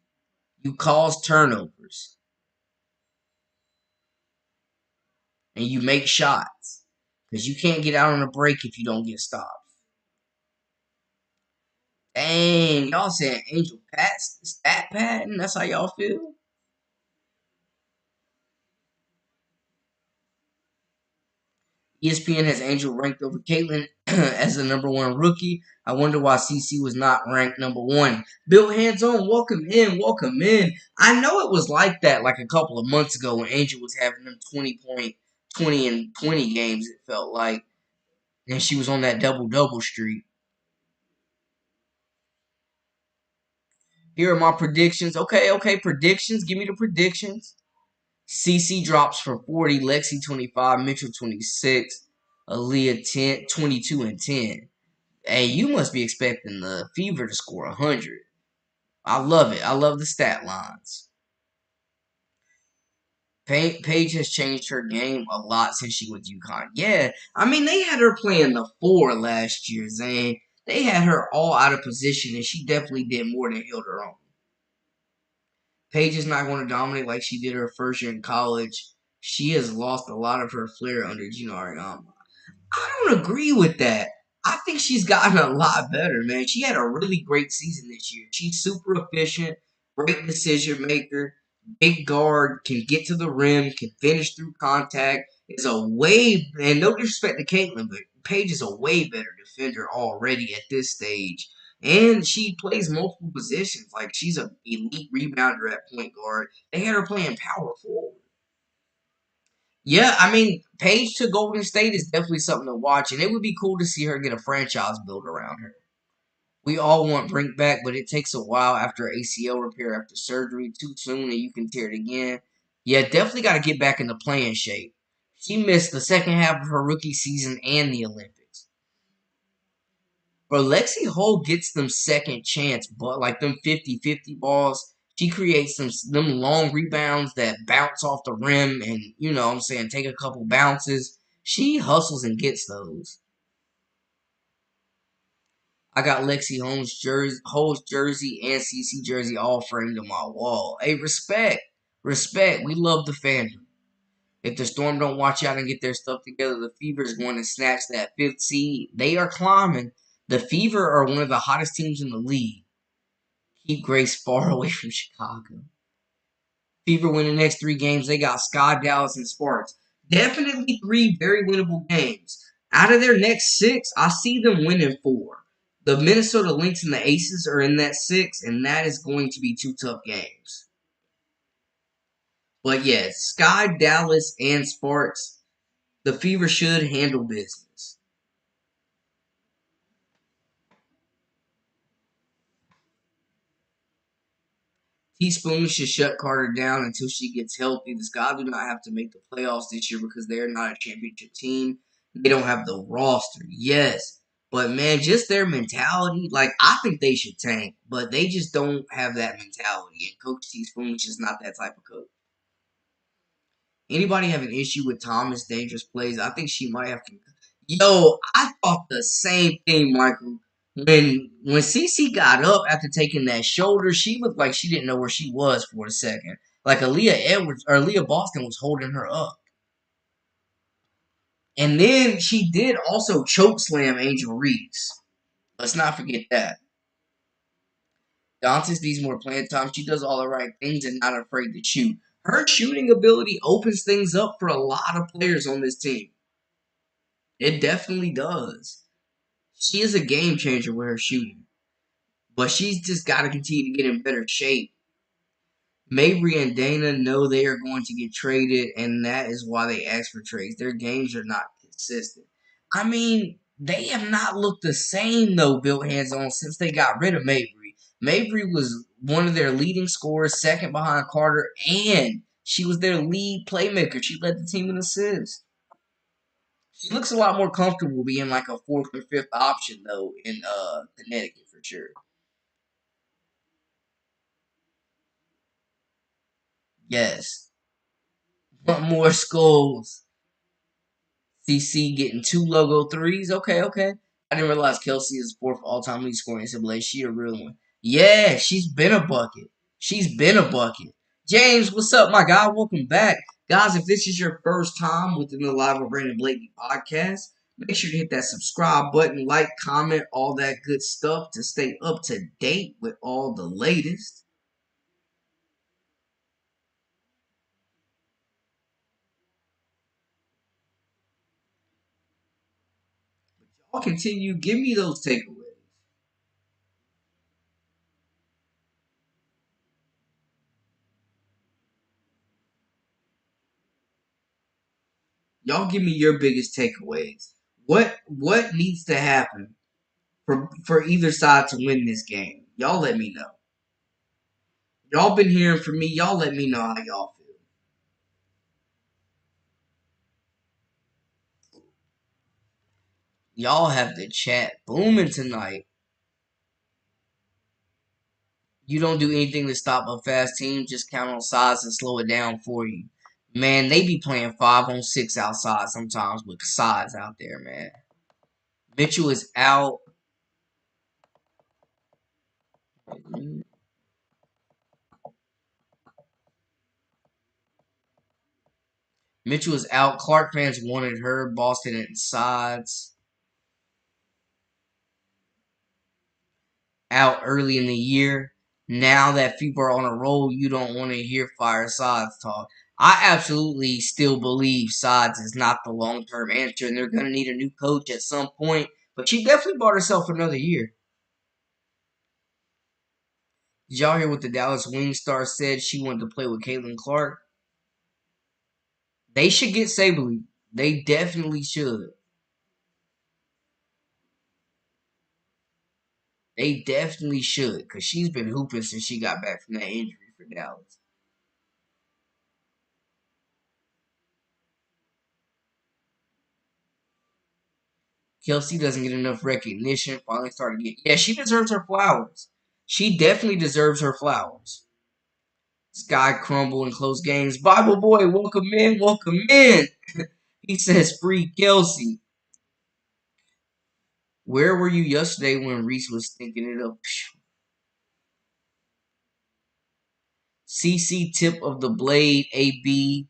You cause turnovers, and you make shots because you can't get out on a break if you don't get stopped. Dang, y'all saying Angel Pat's stat pattern? That's how y'all feel? ESPN has Angel ranked over Caitlyn as the number one rookie. I wonder why CC was not ranked number one. Bill Hands On, welcome in, welcome in. I know it was like that like a couple of months ago when Angel was having them 20 and 20 games, it felt like. And she was on that double-double streak. Here are my predictions. Okay, okay, predictions. Give me the predictions. CC drops for 40, Lexi 25, Mitchell 26, Aaliyah 10, 22 and 10. Hey, you must be expecting the Fever to score 100. I love it. I love the stat lines. Paige has changed her game a lot since she was UConn. Yeah, I mean, they had her playing the four last year, Zane. They had her all out of position, and she definitely did more than held her own. Paige is not going to dominate like she did her first year in college. She has lost a lot of her flair under Gino Ariama. I don't agree with that. I think she's gotten a lot better, man. She had a really great season this year. She's super efficient, great decision maker, big guard, can get to the rim, can finish through contact. Is a way, and no disrespect to Caitlin, but Paige is a way better defender already at this stage. And she plays multiple positions. Like she's an elite rebounder at point guard. They had her playing power forward. Yeah, I mean, Paige to Golden State is definitely something to watch, and it would be cool to see her get a franchise built around her. We all want Brink back, but it takes a while after ACL repair after surgery. Too soon, and you can tear it again. Yeah, definitely got to get back into playing shape. She missed the second half of her rookie season and the Olympics. Bro, Lexi Hole gets them second chance, but like them 50-50 balls. She creates them long rebounds that bounce off the rim and, you know what I'm saying, take a couple bounces. She hustles and gets those. I got Hole's jersey and CC jersey all framed on my wall. Hey, respect. Respect. We love the fandom. If the Storm don't watch out and get their stuff together, the Fever is going to snatch that fifth seed. They are climbing. The Fever are one of the hottest teams in the league. Keep Grace far away from Chicago. Fever win the next three games. They got Sky, Dallas, and Sparks. Definitely three very winnable games. Out of their next six, I see them winning four. The Minnesota Lynx and the Aces are in that six, and that is going to be two tough games. But yes, Sky, Dallas, and Sparks, the Fever should handle business. Teaspoon should shut Carter down until she gets healthy. The Sky do not have to make the playoffs this year because they are not a championship team. They don't have the roster. Yes. But man, just their mentality, like I think they should tank, but they just don't have that mentality. And Coach Teaspoon is just not that type of coach. Anybody have an issue with Thomas' dangerous plays? I think she might have. Yo, I thought the same thing, Michael. When Cece got up after taking that shoulder, she looked like she didn't know where she was for a second. Like Aaliyah Edwards or Aaliyah Boston was holding her up. And then she did also choke slam Angel Reese. Let's not forget that. Dantes needs more playing time. She does all the right things and not afraid to shoot. Her shooting ability opens things up for a lot of players on this team. It definitely does. She is a game changer with her shooting. But she's just got to continue to get in better shape. Mabry and Dana know they are going to get traded, and that is why they ask for trades. Their games are not consistent. I mean, they have not looked the same, though, built hands on, since they got rid of Mabry. Mabry was one of their leading scorers, second behind Carter, and she was their lead playmaker. She led the team in assists. She looks a lot more comfortable being like a fourth or fifth option, though, in Connecticut for sure. Yes. Want more skulls. CC getting two logo threes. Okay, okay. I didn't realize Kelsey is fourth all-time lead scorer in NCAA. She a real one. Yeah, she's been a bucket. She's been a bucket. James, what's up, my guy? Welcome back. Guys, if this is your first time within the Live with Brandon Blakey podcast, make sure to hit that subscribe button, like, comment, all that good stuff to stay up to date with all the latest. Y'all continue. Give me those takeaways. Y'all give me your biggest takeaways. What needs to happen for either side to win this game? Y'all let me know. Y'all been hearing from me. Y'all let me know how y'all feel. Y'all have the chat booming tonight. You don't do anything to stop a fast team. Just count on size and slow it down for you. Man, they be playing 5-on-6 outside sometimes with size out there, man. Mitchell is out. Mitchell is out. Clark fans wanted her. Boston and sides. Out early in the year. Now that people are on a roll, you don't want to hear fire sides talk. I absolutely still believe sides is not the long term answer, and they're going to need a new coach at some point. But she definitely bought herself another year. Did y'all hear what the Dallas Wing star said? She wanted to play with Caitlin Clark. They should get Sabely. They definitely should. They definitely should, because she's been hooping since she got back from that injury for Dallas. Kelsey doesn't get enough recognition. Finally started getting. Yeah, she deserves her flowers. She definitely deserves her flowers. Sky crumble in close games. Bible boy, welcome in, welcome in. He says free Kelsey. Where were you yesterday when Reese was thinking it up? CC tip of the blade, AB,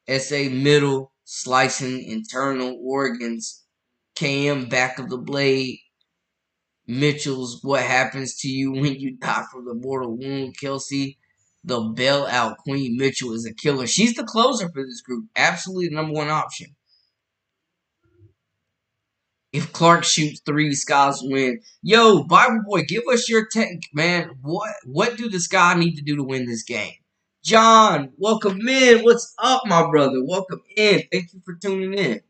SA middle, slicing internal organs, KM back of the blade, Mitchell's what happens to you when you die from the mortal wound, Kelsey. The bailout Queen Mitchell is a killer. She's the closer for this group. Absolutely the number one option. If Clark shoots three, Skies win. Yo, Bible boy, give us your take, man. What do the Sky need to do to win this game? John, welcome in. What's up, my brother? Welcome in. Thank you for tuning in.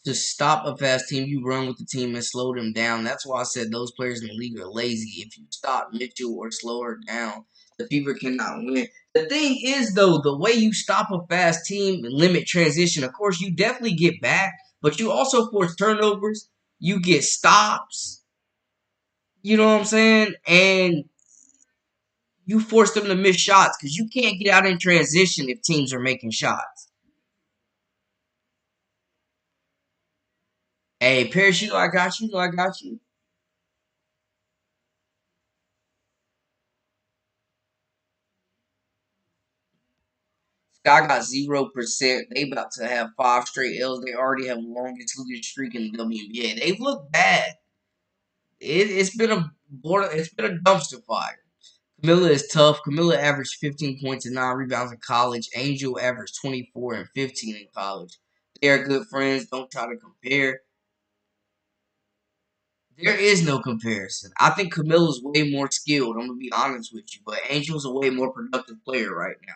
To stop a fast team, you run with the team and slow them down. That's why I said those players in the league are lazy. If you stop Mitchell or slow her down, the Fever cannot win. The thing is, though, the way you stop a fast team and limit transition, of course, you definitely get back, but you also force turnovers. You get stops. You know what I'm saying? And you force them to miss shots because you can't get out in transition if teams are making shots. Hey, Parrish, you know I got you. You know I got you. Sky got 0%. They about to have five straight L's. They already have the longest losing streak in the WNBA. They've looked bad. It's been a border. It's been a dumpster fire. Camilla is tough. Camilla averaged 15 points and 9 rebounds in college. Angel averaged 24 and 15 in college. They are good friends. Don't try to compare. There is no comparison. I think Camilla's way more skilled. I'm gonna be honest with you, but Angel's a way more productive player right now.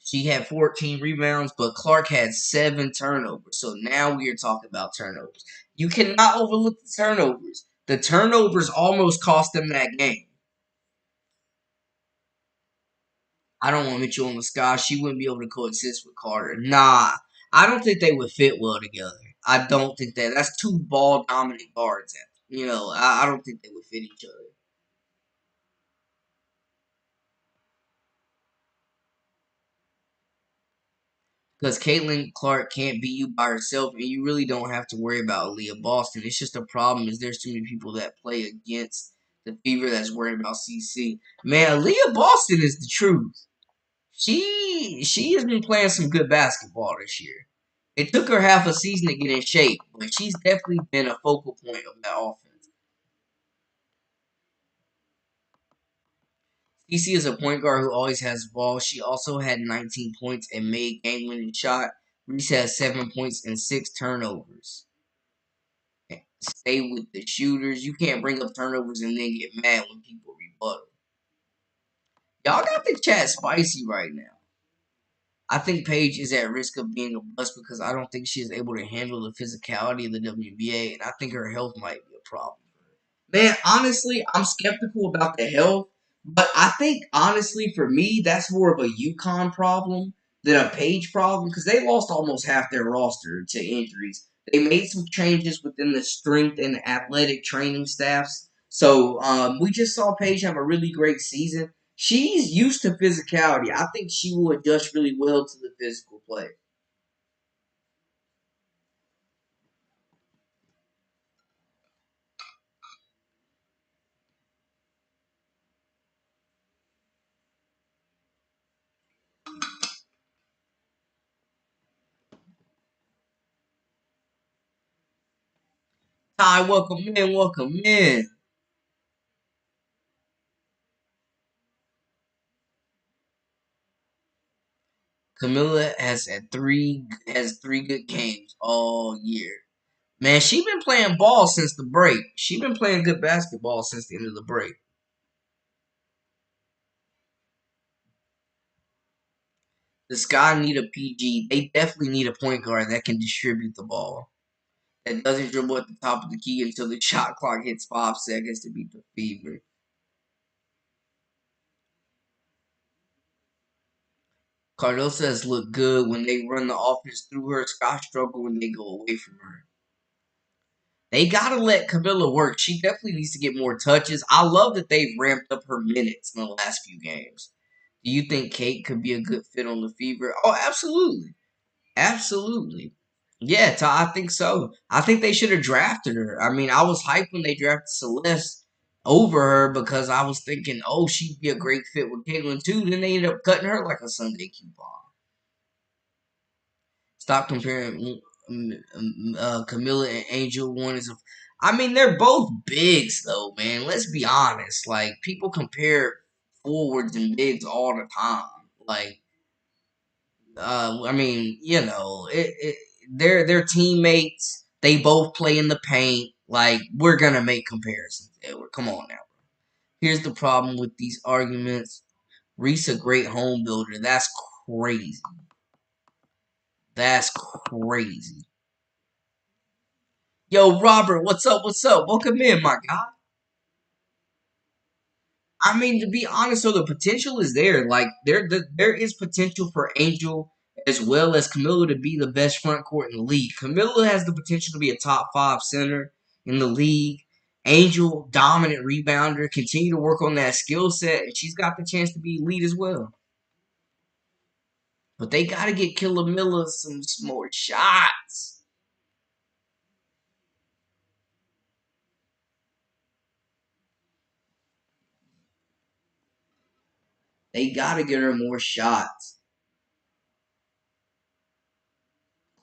She had 14 rebounds, but Clark had 7 turnovers. So now we are talking about turnovers. You cannot overlook the turnovers. The turnovers almost cost them that game. I don't want Mitchell on the Sky. She wouldn't be able to coexist with Carter. Nah, I don't think they would fit well together. I don't think that. That's two ball dominant guards. I don't think they would fit each other. Because Caitlin Clark can't beat you by herself, and you really don't have to worry about Aaliyah Boston. It's just a problem is there's too many people that play against the Fever that's worried about CC. Man, Aaliyah Boston is the truth. She has been playing some good basketball this year. It took her half a season to get in shape, but she's definitely been a focal point of that offense. CC is a point guard who always has the ball. She also had 19 points and made game-winning shot. Reese has 7 points and 6 turnovers. Stay with the shooters. You can't bring up turnovers and then get mad when people rebuttal. Y'all got the chat spicy right now. I think Paige is at risk of being a bust because I don't think she is able to handle the physicality of the WBA, and I think her health might be a problem. Man, honestly, I'm skeptical about the health, but I think honestly for me that's more of a UConn problem than a Page problem because they lost almost half their roster to injuries. They made some changes within the strength and athletic training staffs. So we just saw Paige have a really great season. She's used to physicality. I think she will adjust really well to the physical play. Hi, welcome in, welcome in. Camilla has three good games all year. Man, she been playing ball since the break. She been playing good basketball since the end of the break. The Sky need a PG. They definitely need a point guard that can distribute the ball. That doesn't dribble at the top of the key until the shot clock hits 5 seconds to beat the Fever. Cardoso has looked good when they run the offense through her. Scott struggle when they go away from her. They gotta let Camila work. She definitely needs to get more touches. I love that they've ramped up her minutes in the last few games. Do you think Kate could be a good fit on the Fever? Oh, absolutely. Absolutely. Yeah, I think so. I think they should have drafted her. I mean, I was hyped when they drafted Celeste over her because I was thinking, oh, she'd be a great fit with Caitlyn too. Then they ended up cutting her like a Sunday coupon. Stop comparing Camilla and Angel. One is, I mean, they're both bigs though, man. Let's be honest. Like people compare forwards and bigs all the time. Like I mean, they're teammates. They both play in the paint. Like we're gonna make comparisons, Edward. Come on now. Here's the problem with these arguments. Reese a great home builder. That's crazy. That's crazy. Yo, Robert, what's up? What's up? Welcome in, my guy. I mean, to be honest, so the potential is there. Like there is potential for Angel as well as Camilla to be the best front court in the league. Camilla has the potential to be a top five center in the league. Angel, dominant rebounder, continue to work on that skill set, and she's got the chance to be elite as well. But they got to get Killer Miller some more shots. They got to get her more shots.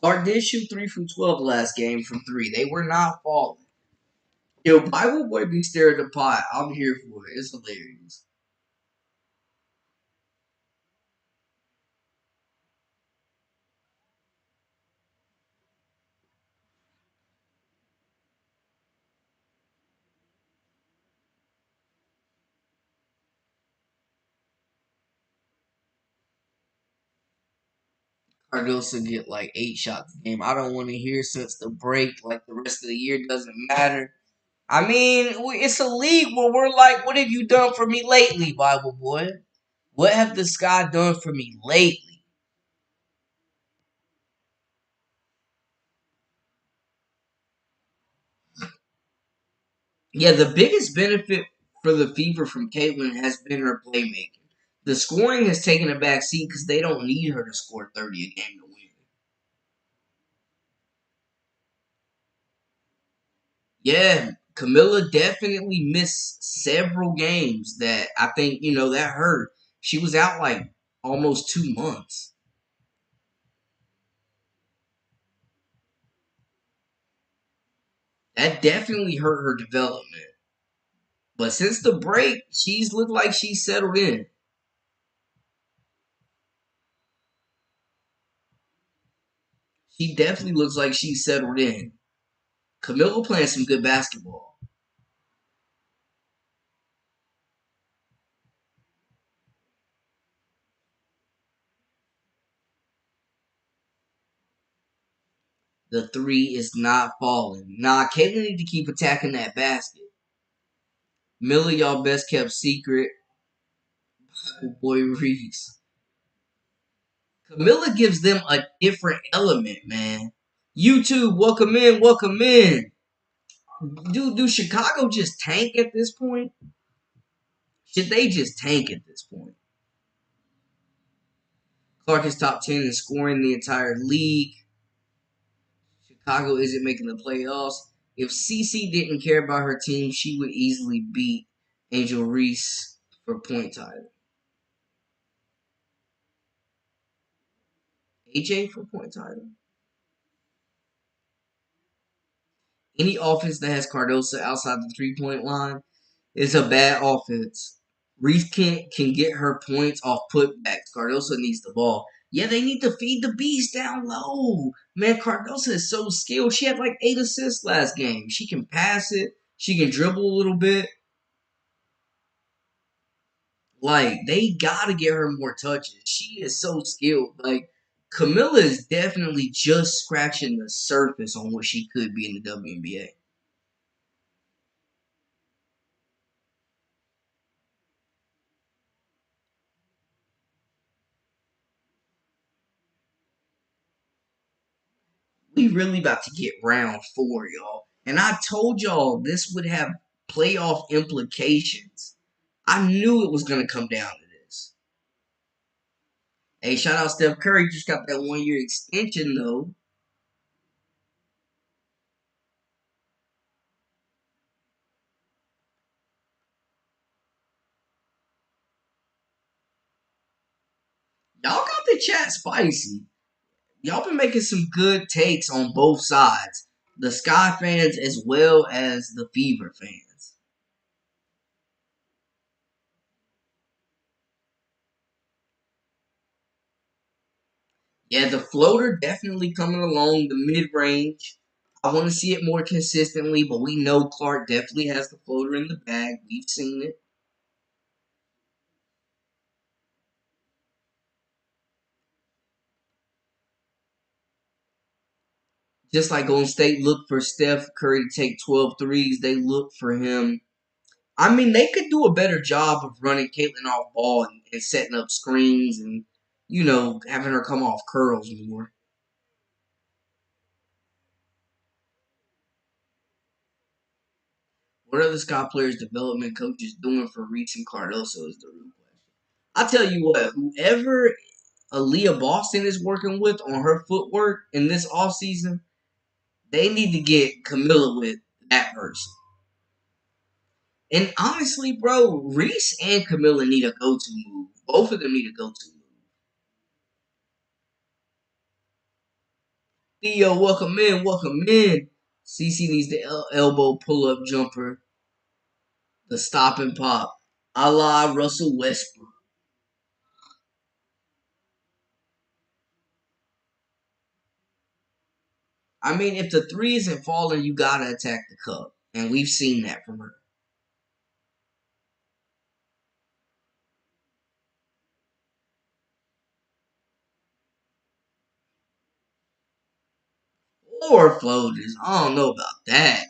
Clark did shoot 3 from 12 last game from 3. They were not falling. Yo, Bible Boy be staring the pot. I'm here for it. It's hilarious. Cardoso get like 8 shots a game. I don't want to hear since the break. Like the rest of the year doesn't matter. I mean, it's a league where we're like, what have you done for me lately, Bible Boy? What have the Sky done for me lately? Yeah, the biggest benefit for the Fever from Caitlyn has been her playmaking. The scoring has taken a back seat because they don't need her to score 30 a game to win. Yeah, Camilla definitely missed several games that I think, that hurt. She was out like almost 2 months. That definitely hurt her development. But since the break, she's looked like she's settled in. She definitely looks like she's settled in. Camilla playing some good basketball. The three is not falling. Nah, Caitlyn need to keep attacking that basket. Miller, y'all best kept secret. Boy Reese. Camilla gives them a different element, man. YouTube, welcome in, welcome in. Do Chicago just tank at this point? Should they just tank at this point? Clark is top 10 in scoring the entire league. Chicago isn't making the playoffs. If CC didn't care about her team, she would easily beat Angel Reese for point title. AJ for point title. Any offense that has Cardoso outside the 3 point line is a bad offense. Reese can get her points off putbacks. Cardoso needs the ball. Yeah, they need to feed the beast down low. Man, Cardoso is so skilled. She had like 8 assists last game. She can pass it. She can dribble a little bit. Like, they gotta get her more touches. She is so skilled. Like, Camilla is definitely just scratching the surface on what she could be in the WNBA. We really about to get round four, y'all. And I told y'all this would have playoff implications. I knew it was going to come down to this. Hey, shout out Steph Curry. Just got that 1 year extension, though. Y'all got the chat spicy. Y'all been making some good takes on both sides. The Sky fans as well as the Fever fans. Yeah, the floater definitely coming along the mid range. I want to see it more consistently, but we know Clark definitely has the floater in the bag. We've seen it. Just like Golden State looked for Steph Curry to take 12 threes, they look for him. I mean, they could do a better job of running Caitlin off ball and setting up screens and, having her come off curls more. What are the Scott players development coaches doing for Reese and Cardoso is the real question. I tell you what, whoever Aaliyah Boston is working with on her footwork in this offseason, they need to get Camila with that person. And honestly, bro, Reese and Camilla need a go-to move. Both of them need a go-to move. Theo, welcome in, welcome in. CC needs the elbow pull-up jumper, the stop and pop, a la Russell Westbrook. I mean, if the three isn't falling, you gotta attack the cup, and we've seen that from her. Or floaters. I don't know about that.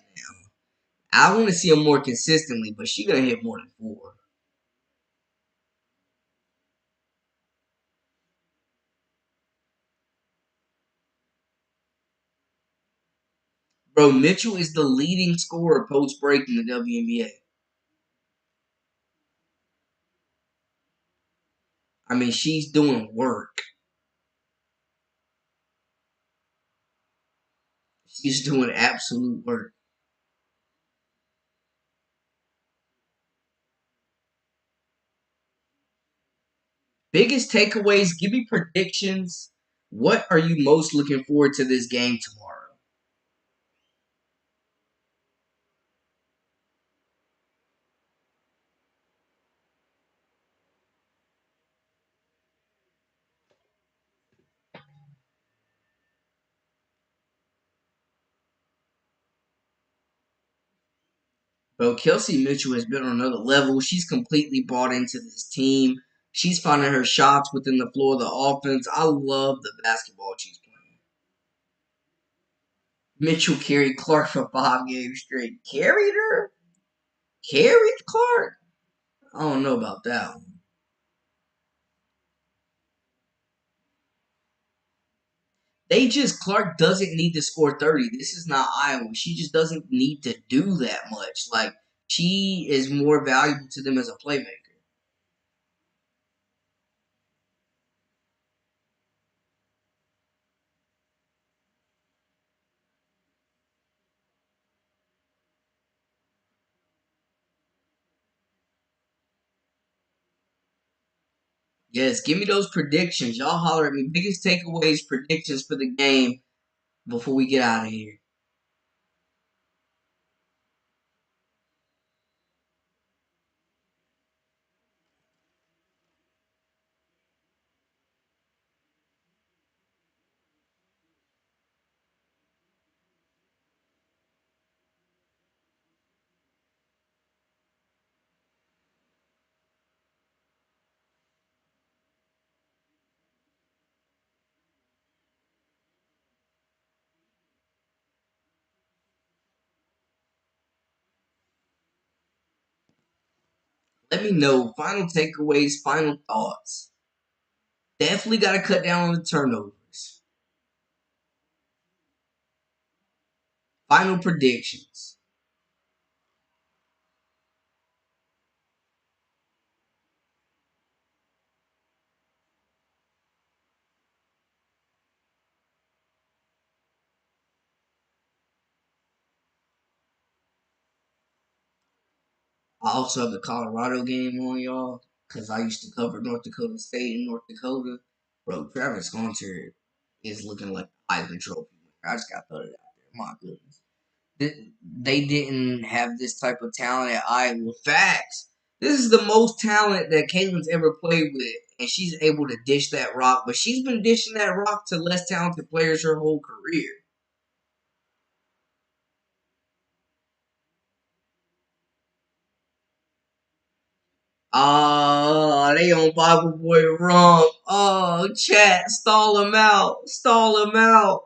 I want to see him more consistently, but she gonna hit more than four. Bro, Mitchell is the leading scorer post break in the WNBA. I mean, she's doing work. She's doing absolute work. Biggest takeaways, give me predictions. What are you most looking forward to this game tomorrow? Bro, Kelsey Mitchell has been on another level. She's completely bought into this team. She's finding her shots within the floor of the offense. I love the basketball she's playing. Mitchell carried Clark for 5 games straight. Carried her? Carried Clark? I don't know about that one. Clark doesn't need to score 30. This is not Iowa. She just doesn't need to do that much. Like, she is more valuable to them as a playmaker. Yes, give me those predictions. Y'all holler at me. Biggest takeaways, predictions for the game before we get out of here. Let me know. Final takeaways, final thoughts. Definitely got to cut down on the turnovers. Final predictions. I also have the Colorado game on, y'all, because I used to cover North Dakota State and North Dakota. Bro, Travis Hunter is looking like the Heisman Trophy. I just got to throw it out there. My goodness. They didn't have this type of talent at Iowa. Facts. This is the most talent that Caitlin's ever played with, and she's able to dish that rock. But she's been dishing that rock to less talented players her whole career. Oh, they on Bible Boy wrong. Oh, chat, stall him out. Stall him out.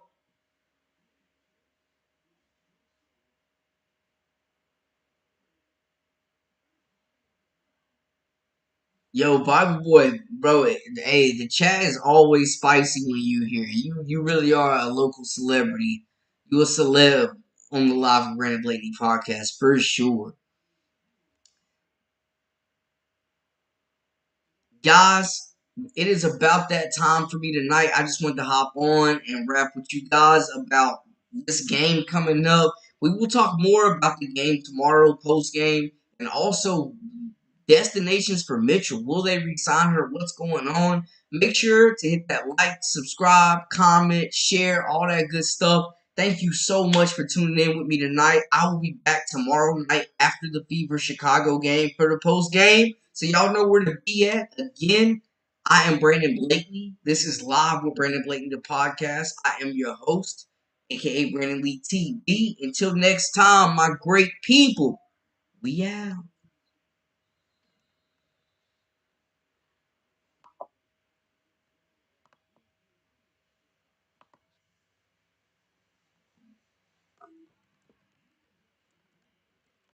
Yo, Bible Boy, bro, hey, the chat is always spicy when you here. You really are a local celebrity. You a celeb on the Live with Brandon Blakely podcast for sure. Guys, it is about that time for me tonight. I just want to hop on and rap with you guys about this game coming up. We will talk more about the game tomorrow, post game, and also destinations for Mitchell. Will they resign her? What's going on? Make sure to hit that like, subscribe, comment, share, all that good stuff. Thank you so much for tuning in with me tonight. I will be back tomorrow night after the Fever Chicago game for the post game. So y'all know where to be at. Again, I am Brandon Blakely. This is Live with Brandon Blakely, the podcast. I am your host, aka Brandon Lee TV. Until next time, my great people, we out.